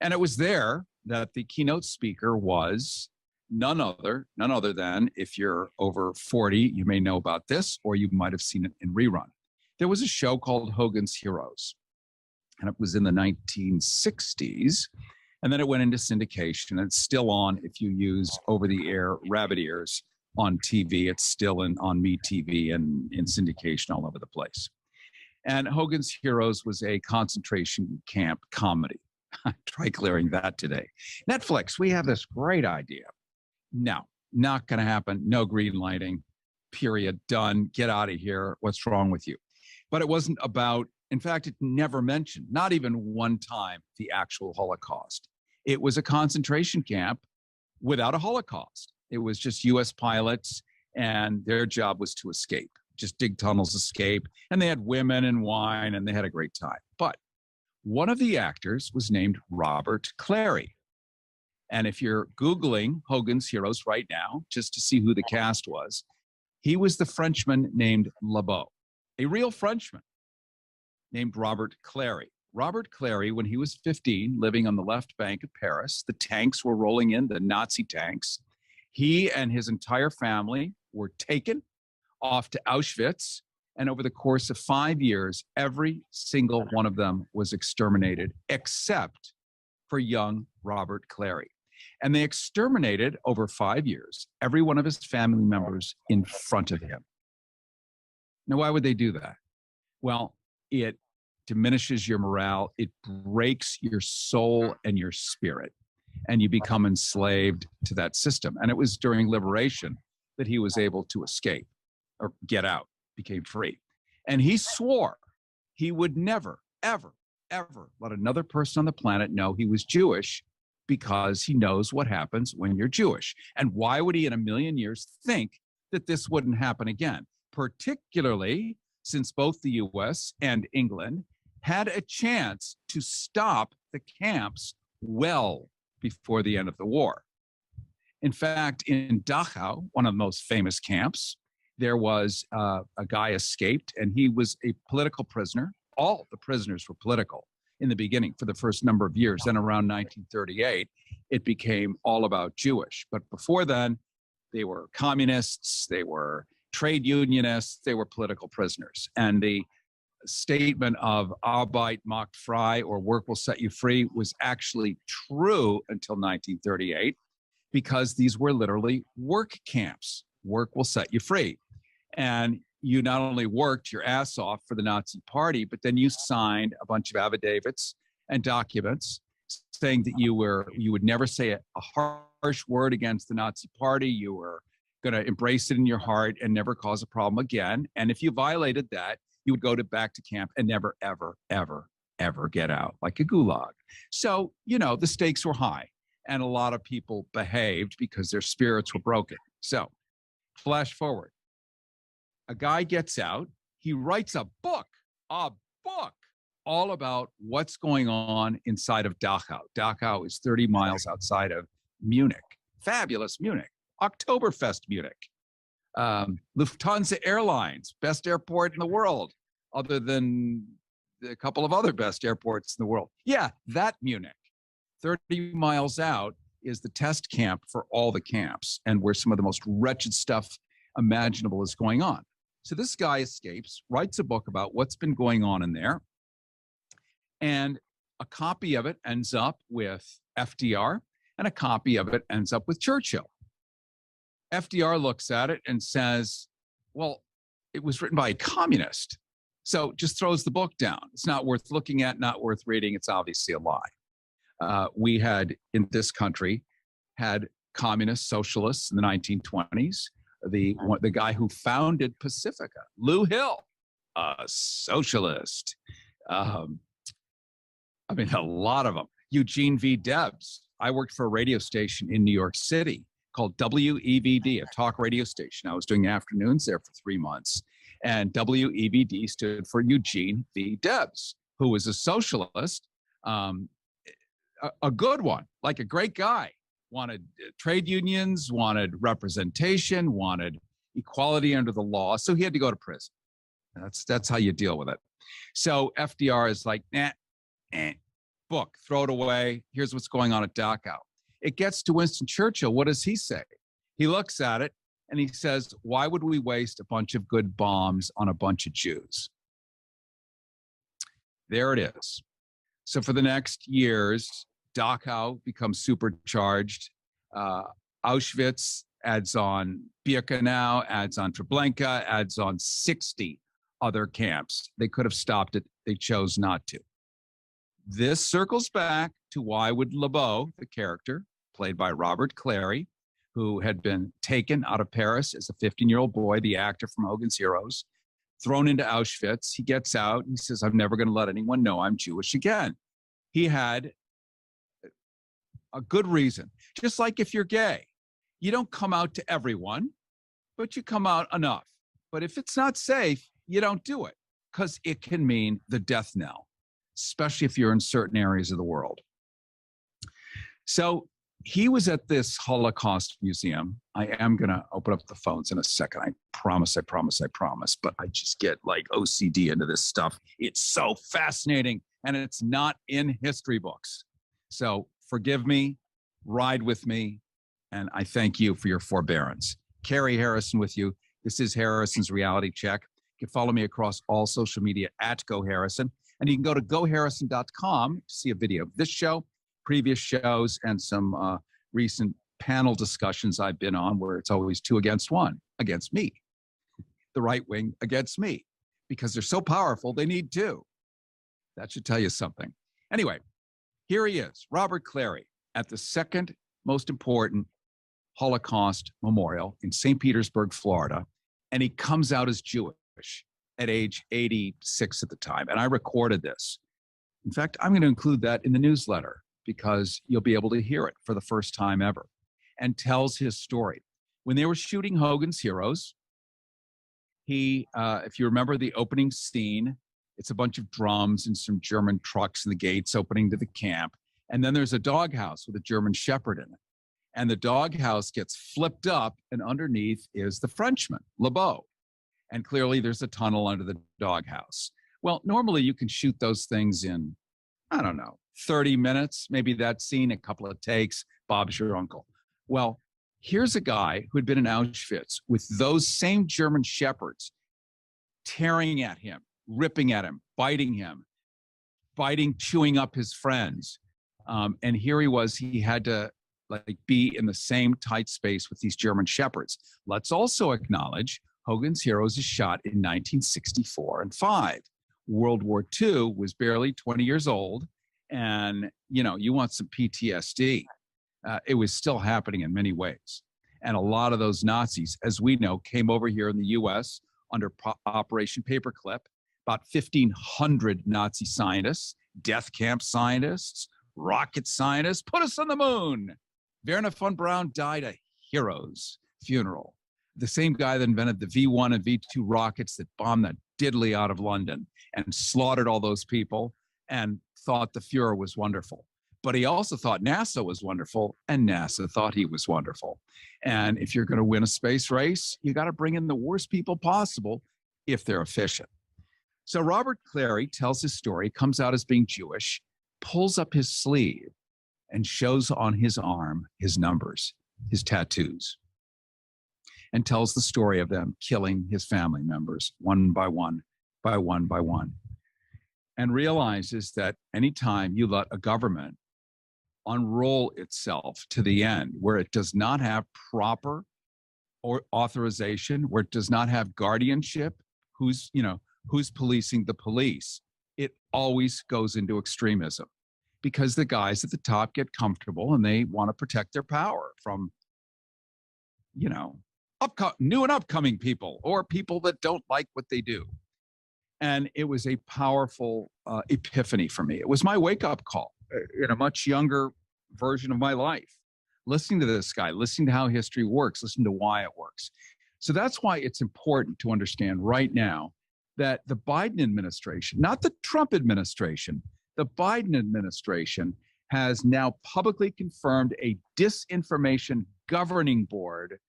[SPEAKER 2] And it was there that the keynote speaker was none other than, if you're over 40, you may know about this, or you might have seen it in rerun. There was a show called Hogan's Heroes, and it was in the 1960s. And then it went into syndication. It's still on if you use over-the-air rabbit ears on TV. It's still on MeTV and in syndication all over the place. And Hogan's Heroes was a concentration camp comedy. Try clearing that today. Netflix, we have this great idea. No, not going to happen. No green lighting, period, done. Get out of here. What's wrong with you? But it wasn't about, in fact, it never mentioned, not even one time, the actual Holocaust. It was a concentration camp without a Holocaust. It was just U.S. pilots, and their job was to escape, just dig tunnels, escape. And they had women and wine, and they had a great time. But one of the actors was named Robert Clary. And if you're Googling Hogan's Heroes right now, just to see who the cast was, he was the Frenchman named Lebeau, a real Frenchman named Robert Clary. Robert Clary, when he was 15, living on the left bank of Paris, the tanks were rolling in, the Nazi tanks. He and his entire family were taken off to Auschwitz. And over the course of 5 years, every single one of them was exterminated, except for young Robert Clary. And they exterminated over 5 years every one of his family members in front of him. Now, why would they do that? Well, it diminishes your morale. It breaks your soul and your spirit, and you become enslaved to that system. And it was during liberation that he was able to escape or get out, became free. And he swore he would never, ever, ever let another person on the planet know he was Jewish, because he knows what happens when you're Jewish. And why would he in a million years think that this wouldn't happen again? Particularly since both the US and England had a chance to stop the camps well before the end of the war. In fact, in Dachau, one of the most famous camps, there was a guy escaped, and he was a political prisoner. All the prisoners were political in the beginning for the first number of years. Then around 1938, it became all about Jewish. But before then, they were communists, they were trade unionists, they were political prisoners. And the statement of Arbeit macht frei, or work will set you free, was actually true until 1938, because these were literally work camps. Work will set you free. And you not only worked your ass off for the Nazi Party, but then you signed a bunch of affidavits and documents saying that you would never say a harsh word against the Nazi Party. You were going to embrace it in your heart and never cause a problem again. And if you violated that, you would go back to camp and never, ever, ever, ever get out, like a gulag. So, the stakes were high, and a lot of people behaved because their spirits were broken. So, flash forward. A guy gets out, he writes a book all about what's going on inside of Dachau. Dachau is 30 miles outside of Munich. Fabulous Munich. Oktoberfest Munich. Lufthansa Airlines, best airport in the world, other than a couple of other best airports in the world. Yeah, that Munich. 30 miles out is the test camp for all the camps, and where some of the most wretched stuff imaginable is going on. So this guy escapes, writes a book about what's been going on in there, and a copy of it ends up with FDR, and a copy of it ends up with Churchill. FDR looks at it and says, well, it was written by a communist, so just throws the book down. It's not worth looking at, not worth reading. It's obviously a lie. We had, in this country, had communist socialists in the 1920s. The guy who founded Pacifica, Lou Hill, a socialist. A lot of them. Eugene V. Debs. I worked for a radio station in New York City called WEVD, a talk radio station. I was doing afternoons there for 3 months. And WEVD stood for Eugene V. Debs, who was a socialist, a good one, like a great guy. Wanted trade unions, wanted representation, wanted equality under the law. So he had to go to prison. That's how you deal with it. So FDR is like, book, throw it away. Here's what's going on at Dachau. It gets to Winston Churchill. What does he say? He looks at it and he says, why would we waste a bunch of good bombs on a bunch of Jews? There it is. So for the next years, Dachau becomes supercharged. Auschwitz adds on Birkenau, adds on Treblinka, adds on 60 other camps. They could have stopped it. They chose not to. This circles back to why would LeBeau, the character played by Robert Clary, who had been taken out of Paris as a 15-year-old boy, the actor from Hogan's Heroes, thrown into Auschwitz. He gets out and he says, I'm never going to let anyone know I'm Jewish again. He had a good reason. Just like if you're gay, you don't come out to everyone, but you come out enough. But if it's not safe, you don't do it, because it can mean the death knell, especially if you're in certain areas of the world. So he was at this Holocaust museum. I am going to open up the phones in a second. I promise. But I just get like OCD into this stuff. It's so fascinating, and it's not in history books. So forgive me, ride with me, and I thank you for your forbearance. Cary Harrison with you. This is Harrison's Reality Check. You can follow me across all social media at GoHarrison. And you can go to goharrison.com to see a video of this show, previous shows, and some recent panel discussions I've been on where it's always 2 against 1, against me. The right wing against me. Because they're so powerful, they need 2. That should tell you something. Anyway, here he is, Robert Clary, at the second most important Holocaust memorial in St. Petersburg, Florida. And he comes out as Jewish at age 86 at the time. And I recorded this. In fact, I'm going to include that in the newsletter because you'll be able to hear it for the first time ever, and tells his story. When they were shooting Hogan's Heroes, he, if you remember the opening scene, it's a bunch of drums and some German trucks and the gates opening to the camp. And then there's a doghouse with a German shepherd in it. And the doghouse gets flipped up, and underneath is the Frenchman, LeBeau. And clearly there's a tunnel under the doghouse. Well, normally you can shoot those things in, I don't know, 30 minutes, maybe that scene, a couple of takes, Bob's your uncle. Well, here's a guy who had been in Auschwitz with those same German shepherds tearing at him, ripping at him, biting, chewing up his friends. And here he was, he had to be in the same tight space with these German shepherds. Let's also acknowledge Hogan's Heroes is shot in 1964 and 5. World War II was barely 20 years old. And, you want some PTSD. It was still happening in many ways. And a lot of those Nazis, as we know, came over here in the U.S. under Operation Paperclip. About 1,500 Nazi scientists, death camp scientists, rocket scientists, put us on the moon. Werner von Braun died a hero's funeral. The same guy that invented the V1 and V2 rockets that bombed that diddly out of London and slaughtered all those people and thought the Fuhrer was wonderful. But he also thought NASA was wonderful, and NASA thought he was wonderful. And if you're going to win a space race, you got to bring in the worst people possible if they're efficient. So Robert Clary tells his story, comes out as being Jewish, pulls up his sleeve, and shows on his arm his numbers, his tattoos, and tells the story of them killing his family members one by one, and realizes that anytime you let a government unroll itself to the end, where it does not have proper or authorization, where it does not have guardianship, who's policing the police, it always goes into extremism, because the guys at the top get comfortable and they want to protect their power from, new and upcoming people or people that don't like what they do. And it was a powerful epiphany for me. It was my wake-up call in a much younger version of my life. Listening to this guy, listening to how history works, listening to why it works. So that's why it's important to understand right now that the Biden administration, not the Trump administration, the Biden administration has now publicly confirmed a disinformation governing board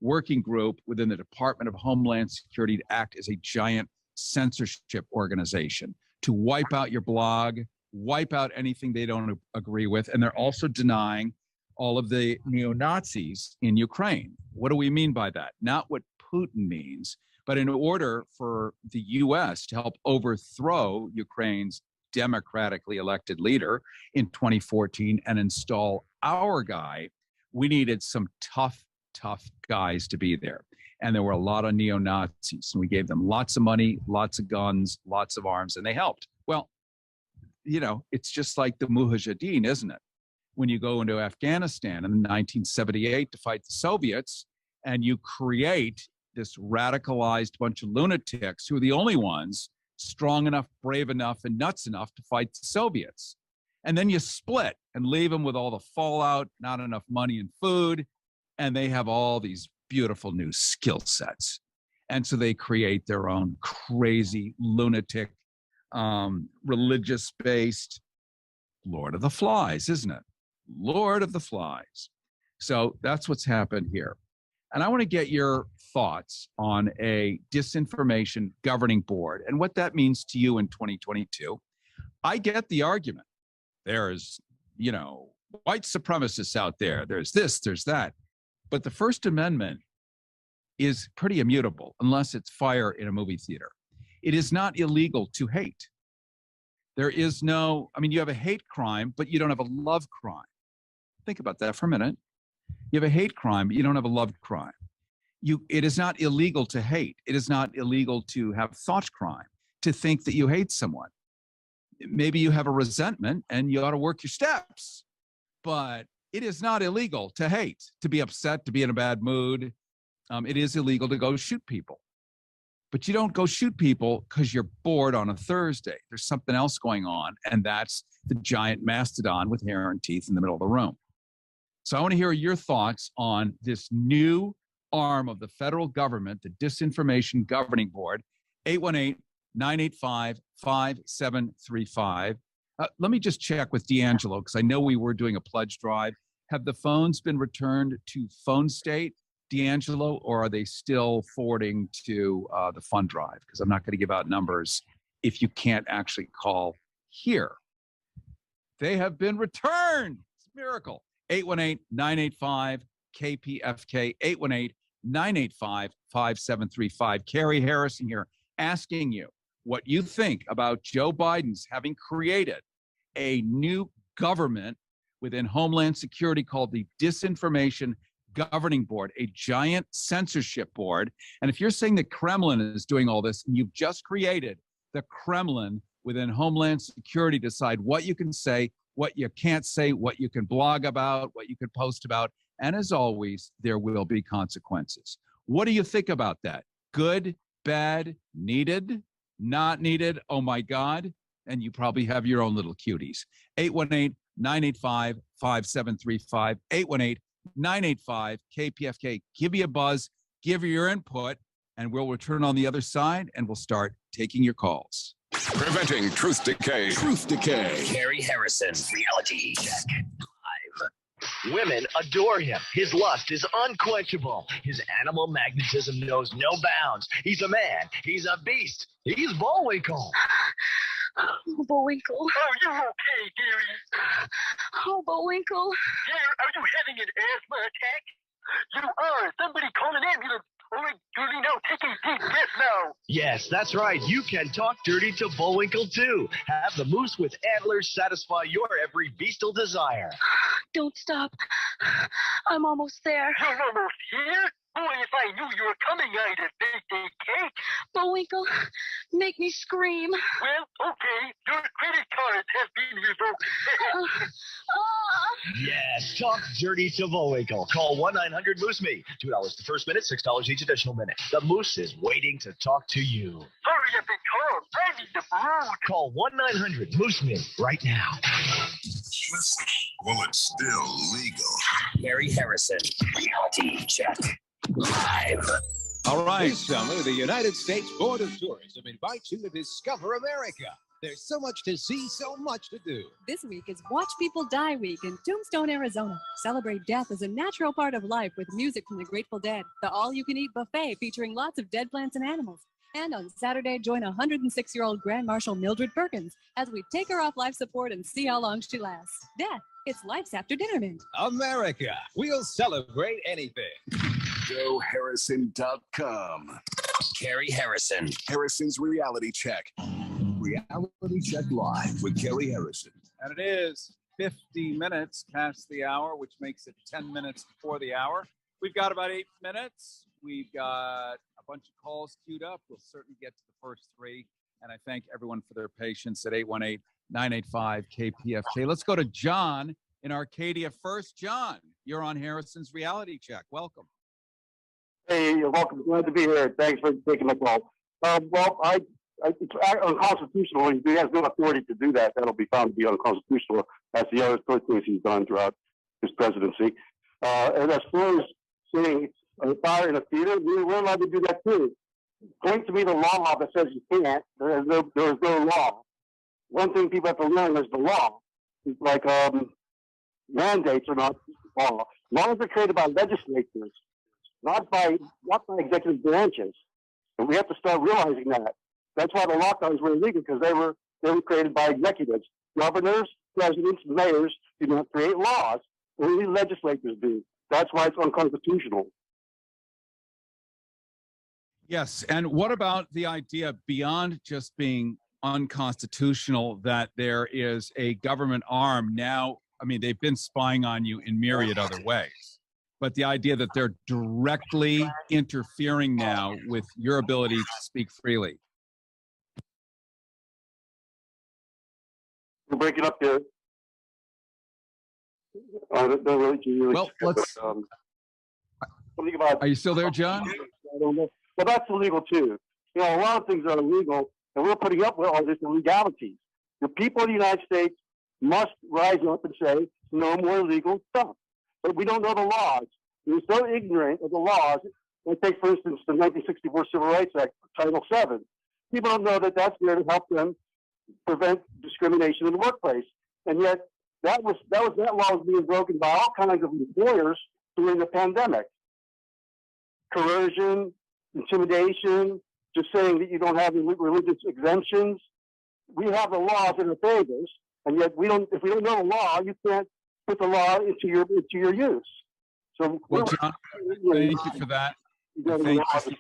[SPEAKER 2] working group within the Department of Homeland Security to act as a giant censorship organization to wipe out your blog, wipe out anything they don't agree with. And they're also denying all of the neo-Nazis in Ukraine. What do we mean by that? Not what Putin means, but in order for the U.S. to help overthrow Ukraine's democratically elected leader in 2014 and install our guy, we needed some tough guys to be there. And there were a lot of neo-Nazis, and we gave them lots of money, lots of guns, lots of arms, and they helped. Well, you know, it's just like the Mujahideen, isn't it? When you go into Afghanistan in 1978 to fight the Soviets, and you create this radicalized bunch of lunatics who are the only ones strong enough, brave enough, and nuts enough to fight the Soviets. And then you split and leave them with all the fallout, not enough money and food, and they have all these beautiful new skill sets. And so they create their own crazy, lunatic, religious-based Lord of the Flies, isn't it? Lord of the Flies. So that's what's happened here. And I want to get your thoughts on a disinformation governing board and what that means to you in 2022. I get the argument. There's, you know, white supremacists out there. There's this, there's that. But the First Amendment is pretty immutable unless it's fire in a movie theater. It is not illegal to hate. There is no, I mean, you have a hate crime, but you don't have a love crime. Think about that for a minute. You have a hate crime, but you don't have a love crime. It is not illegal to hate. It is not illegal to have thought crime, to think that you hate someone. Maybe you have a resentment and you ought to work your steps, but it is not illegal to hate, to be upset, to be in a bad mood. It is illegal to go shoot people. But you don't go shoot people because you're bored on a Thursday. There's something else going on, and that's the giant mastodon with hair and teeth in the middle of the room. So I want to hear your thoughts on this new arm of the federal government, the Disinformation Governing Board, 818-985-5735. Let me just check with D'Angelo, because I know we were doing a pledge drive. Have the phones been returned to phone state, D'Angelo, or are they still forwarding to the fund drive? Because I'm not going to give out numbers if you can't actually call here. They have been returned. It's a miracle. 818-985-KPFK, 818-985-5735. Cary Harrison here, asking you what you think about Joe Biden's having created a new government within Homeland Security called the Disinformation Governing Board, a giant censorship board. And if you're saying the Kremlin is doing all this, and you've just created the Kremlin within Homeland Security, decide what you can say, what you can't say, what you can blog about, what you can post about. And as always, there will be consequences. What do you think about that? Good, bad, needed, not needed? Oh my God. And you probably have your own little cuties. 818-985-5735, 818-985-KPFK. Give me a buzz, give your input, and we'll return on the other side, and we'll start taking your calls.
[SPEAKER 6] Preventing truth decay. Truth decay.
[SPEAKER 7] Cary Harrison, reality check live.
[SPEAKER 8] Women adore him. His lust is unquenchable. His animal magnetism knows no bounds. He's a man. He's a beast. He's Bullwinkle.
[SPEAKER 9] Oh, Bullwinkle.
[SPEAKER 10] Oh, you're okay, dearie.
[SPEAKER 9] Oh, Bullwinkle.
[SPEAKER 10] Dear, are you having an asthma attack? You are. Somebody call an ambulance. All right, Julie, now take a deep breath now.
[SPEAKER 8] Yes, that's right. You can talk dirty to Bullwinkle, too. Have the moose with antlers satisfy your every bestial desire.
[SPEAKER 9] Don't stop. I'm almost there.
[SPEAKER 10] You're almost here? Boy, if I knew you were coming, I'd have baked a cake.
[SPEAKER 9] Bullwinkle, make me scream.
[SPEAKER 10] Well, okay. Your credit cards have been revoked.
[SPEAKER 8] Yes, talk dirty to Bullwinkle. Call 1-900-MOOSE-ME. $2 the first minute, $6 each additional minute. The Moose is waiting to talk to you.
[SPEAKER 10] Hurry up and call. I need the food.
[SPEAKER 8] Call 1-900-MOOSE-ME right now.
[SPEAKER 6] Listen, well, it's still legal.
[SPEAKER 7] Cary Harrison, reality check live.
[SPEAKER 2] All right.
[SPEAKER 11] This summer, the United States Board of Tourism invites you to discover America. There's so much to see, so much to do.
[SPEAKER 12] This week is Watch People Die Week in Tombstone, Arizona. Celebrate death as a natural part of life with music from the Grateful Dead, the all-you-can-eat buffet featuring lots of dead plants and animals. And on Saturday, join 106-year-old Grand Marshal Mildred Perkins as we take her off life support and see how long she lasts. Death, it's life's after dinner mint.
[SPEAKER 11] America, we'll celebrate anything.
[SPEAKER 6] JoeHarrison.com.
[SPEAKER 7] Cary Harrison.
[SPEAKER 6] Harrison's reality check.
[SPEAKER 11] Reality Check Live with Cary Harrison.
[SPEAKER 2] And it is 50 minutes past the hour, which makes it 10 minutes before the hour. We've got about 8 minutes. We've got a bunch of calls queued up. We'll certainly get to the first three. And I thank everyone for their patience at 818-985-KPFK. Let's go to John in Arcadia first. John, you're on Harrison's Reality Check. Welcome.
[SPEAKER 10] Hey, you're welcome. Glad to be here. Thanks for taking my call. It's unconstitutional. He has no authority to do that. That'll be found to be unconstitutional, as the other things he's done throughout his presidency. And as far as saying fire in a theater, we're allowed to do that too. Point to me the law that says you can't. There is no law. One thing people have to learn is the law. It's like mandates are not law. Laws are created by legislatures, not by executive branches. And we have to start realizing that. That's why the lockdowns were illegal, because they were created by executives. Governors, presidents, mayors do not create laws. Only legislators do. That's why it's unconstitutional.
[SPEAKER 2] Yes, and what about the idea, beyond just being unconstitutional, that there is a government arm now? I mean, they've been spying on you in myriad other ways, but the idea that they're directly interfering now with your ability to speak freely.
[SPEAKER 10] We'll break it up there.
[SPEAKER 2] Well, let's.
[SPEAKER 10] Something about.
[SPEAKER 2] Are you still there, John?
[SPEAKER 10] I don't know. Well, that's illegal too. You know, a lot of things are illegal, and we're putting up with all this illegalities. The people of the United States must rise up and say no more illegal stuff. But we don't know the laws. We're so ignorant of the laws. Like take, for instance, the 1964 Civil Rights Act, Title VII. People don't know that that's there to help them prevent discrimination in the workplace, and yet that law was being broken by all kinds of employers during the pandemic. Coercion, intimidation, just saying that you don't have religious exemptions. We have the laws in our favors, and yet we don't. If we don't know the law, you can't put the law into your use. So,
[SPEAKER 2] well, John, thank you for that. Thank you so much for the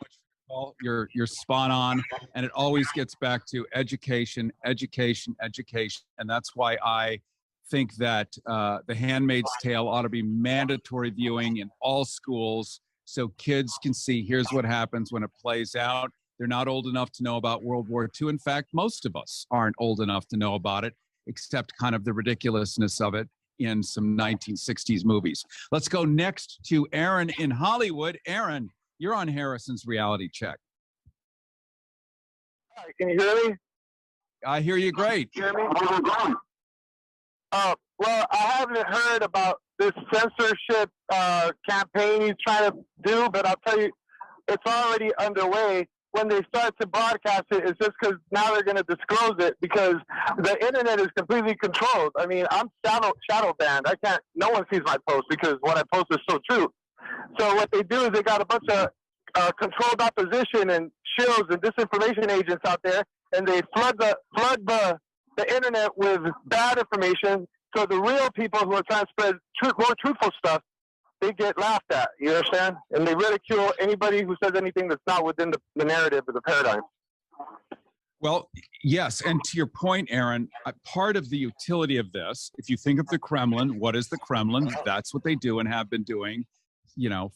[SPEAKER 2] call. You're spot on, and it always gets back to education, education, education, and that's why I think that The Handmaid's Tale ought to be mandatory viewing in all schools, so kids can see here's what happens when it plays out. They're not old enough to know about World War II. In fact, most of us aren't old enough to know about it, except kind of the ridiculousness of it in some 1960s movies. Let's go next to Aaron in Hollywood. Aaron, you're on Harrison's Reality Check.
[SPEAKER 10] Hi, can you hear me?
[SPEAKER 2] I hear you great.
[SPEAKER 10] Hear me? Well, I haven't heard about this censorship campaign he's trying to do, but I'll tell you, it's already underway. When they start to broadcast it, it's just because now they're going to disclose it, because the internet is completely controlled. I mean, I'm shadow banned. No one sees my post because what I post is so true. So what they do is they got a bunch of controlled opposition and shills and disinformation agents out there, and they flood the internet with bad information. So the real people who are trying to spread more truthful stuff, they get laughed at. You understand? And they ridicule anybody who says anything that's not within the narrative or the paradigm.
[SPEAKER 2] Well, yes. And to your point, Aaron, part of the utility of this, if you think of the Kremlin, what is the Kremlin? That's what they do and have been doing,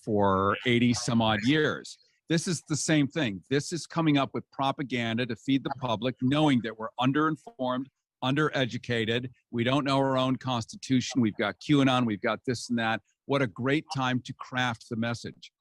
[SPEAKER 2] for 80 some odd years. This is the same thing. This is coming up with propaganda to feed the public, knowing that we're underinformed, undereducated. We don't know our own constitution. We've got QAnon. We've got this and that. What a great time to craft the message.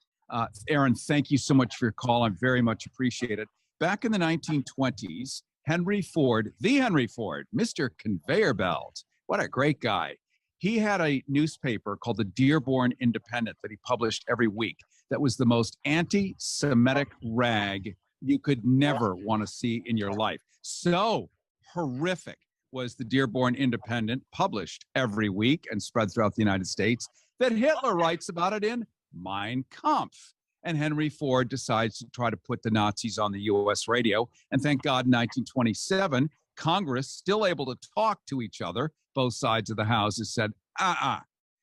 [SPEAKER 2] Aaron, thank you so much for your call. I very much appreciate it. Back in the 1920s, Henry Ford, Mr. Conveyor Belt, what a great guy. He had a newspaper called the Dearborn Independent that he published every week. That was the most anti-Semitic rag you could never want to see in your life. So horrific was the Dearborn Independent, published every week and spread throughout the United States, that Hitler writes about it in Mein Kampf. And Henry Ford decides to try to put the Nazis on the U.S. radio. And thank God in 1927, Congress, still able to talk to each other, both sides of the houses said,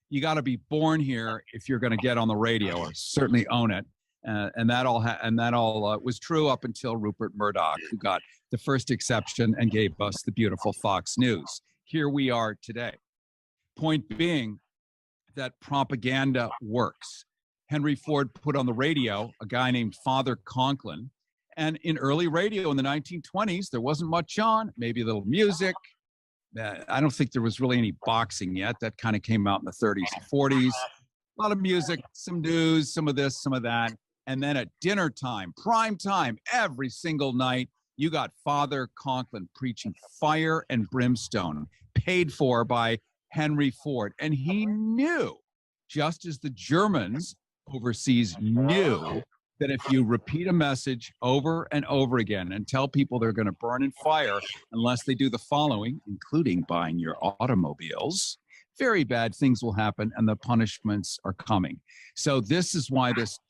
[SPEAKER 2] you got to be born here if you're going to get on the radio, or certainly own it. And that all was true up until Rupert Murdoch, who got the first exception and gave us the beautiful Fox News. Here we are today. Point being that propaganda works. Henry Ford put on the radio a guy named Father Conklin. And in early radio in the 1920s, there wasn't much on, maybe a little music. I don't think there was really any boxing yet. That kind of came out in the 30s and 40s. A lot of music, some news, some of this, some of that. And then at dinner time, prime time, every single night, you got Father Conklin preaching fire and brimstone, paid for by Henry Ford. And he knew, just as the Germans overseas knew, that if you repeat a message over and over again and tell people they're going to burn in fire unless they do the following, including buying your automobiles, very bad things will happen and the punishments are coming. So this is why this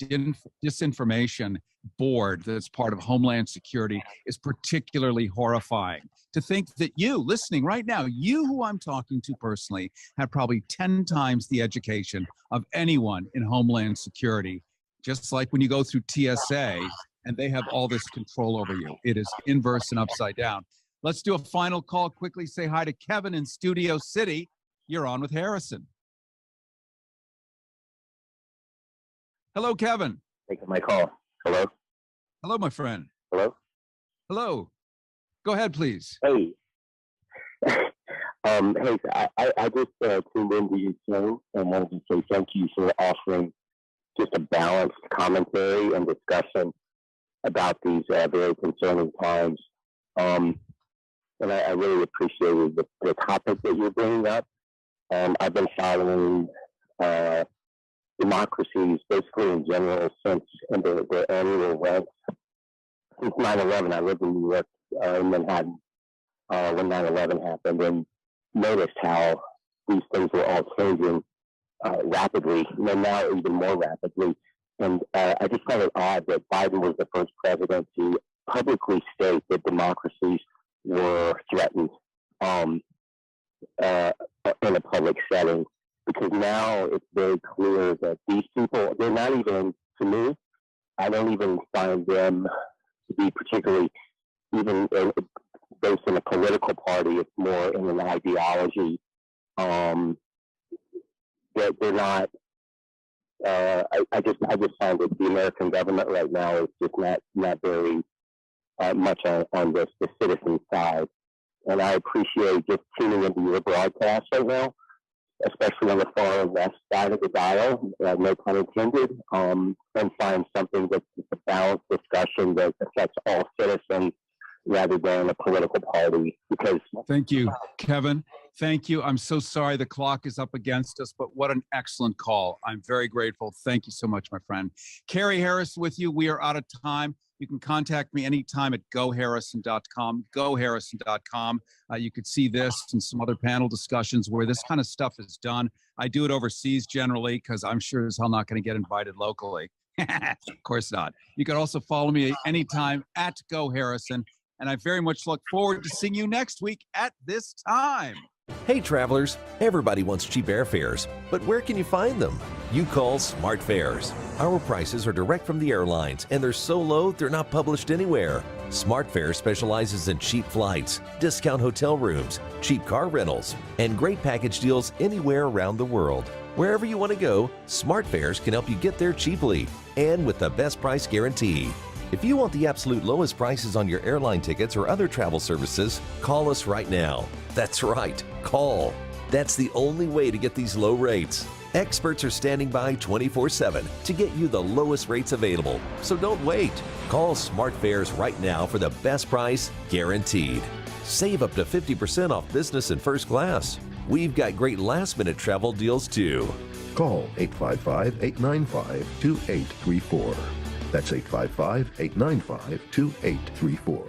[SPEAKER 2] disinformation board that's part of Homeland Security is particularly horrifying. To think that you, listening right now, you who I'm talking to personally, have probably 10 times the education of anyone in Homeland Security, just like when you go through TSA and they have all this control over you. It is inverse and upside down. Let's do a final call. Quickly say hi to Kevin in Studio City. You're on with Harrison. Hello, Kevin.
[SPEAKER 13] Taking my call. Hello?
[SPEAKER 2] Hello, my friend.
[SPEAKER 13] Hello?
[SPEAKER 2] Hello. Go ahead, please.
[SPEAKER 13] Hey. Hey, I just tuned into your show and wanted to say thank you for offering just a balanced commentary and discussion about these very concerning times. And I really appreciated the topic that you're bringing up. I've been following democracies basically in general since the annual events. Since 9/11, I lived in New York, in Manhattan, when 9/11 happened, and noticed how these things were all changing rapidly, and now even more rapidly. And I just find it odd that Biden was the first president to publicly state that democracies were threatened in a public setting, because now it's very clear that these people, they're not even, to me, I don't even find them to be particularly even based in a political party. It's more in an ideology. That they're not. I just find that the American government right now is just not very much on the citizen side. And I appreciate just tuning into your broadcast right now, especially on the far left side of the dial, no pun intended, and find something that's a balanced discussion that affects all citizens rather than a political party. Because
[SPEAKER 2] thank you, Kevin. Thank you. I'm so sorry the clock is up against us, but what an excellent call. I'm very grateful. Thank you so much, my friend. Cary Harrison with you. We are out of time. You can contact me anytime at goharrison.com, goharrison.com. You could see this and some other panel discussions where this kind of stuff is done. I do it overseas generally because I'm sure as hell not going to get invited locally. Of course not. You can also follow me anytime at goharrison. And I very much look forward to seeing you next week at this time.
[SPEAKER 4] Hey travelers, everybody wants cheap airfares, but where can you find them? You call Smart Fares. Our prices are direct from the airlines and they're so low they're not published anywhere. Smart Fares specializes in cheap flights, discount hotel rooms, cheap car rentals, and great package deals anywhere around the world. Wherever you want to go, Smart Fares can help you get there cheaply and with the best price guarantee. If you want the absolute lowest prices on your airline tickets or other travel services, call us right now. That's right, call. That's the only way to get these low rates. Experts are standing by 24/7 to get you the lowest rates available. So don't wait. Call Smart Fares right now for the best price guaranteed. Save up to 50% off business and first class. We've got great last-minute travel deals too.
[SPEAKER 5] Call 855-895-2834. That's 855-895-2834.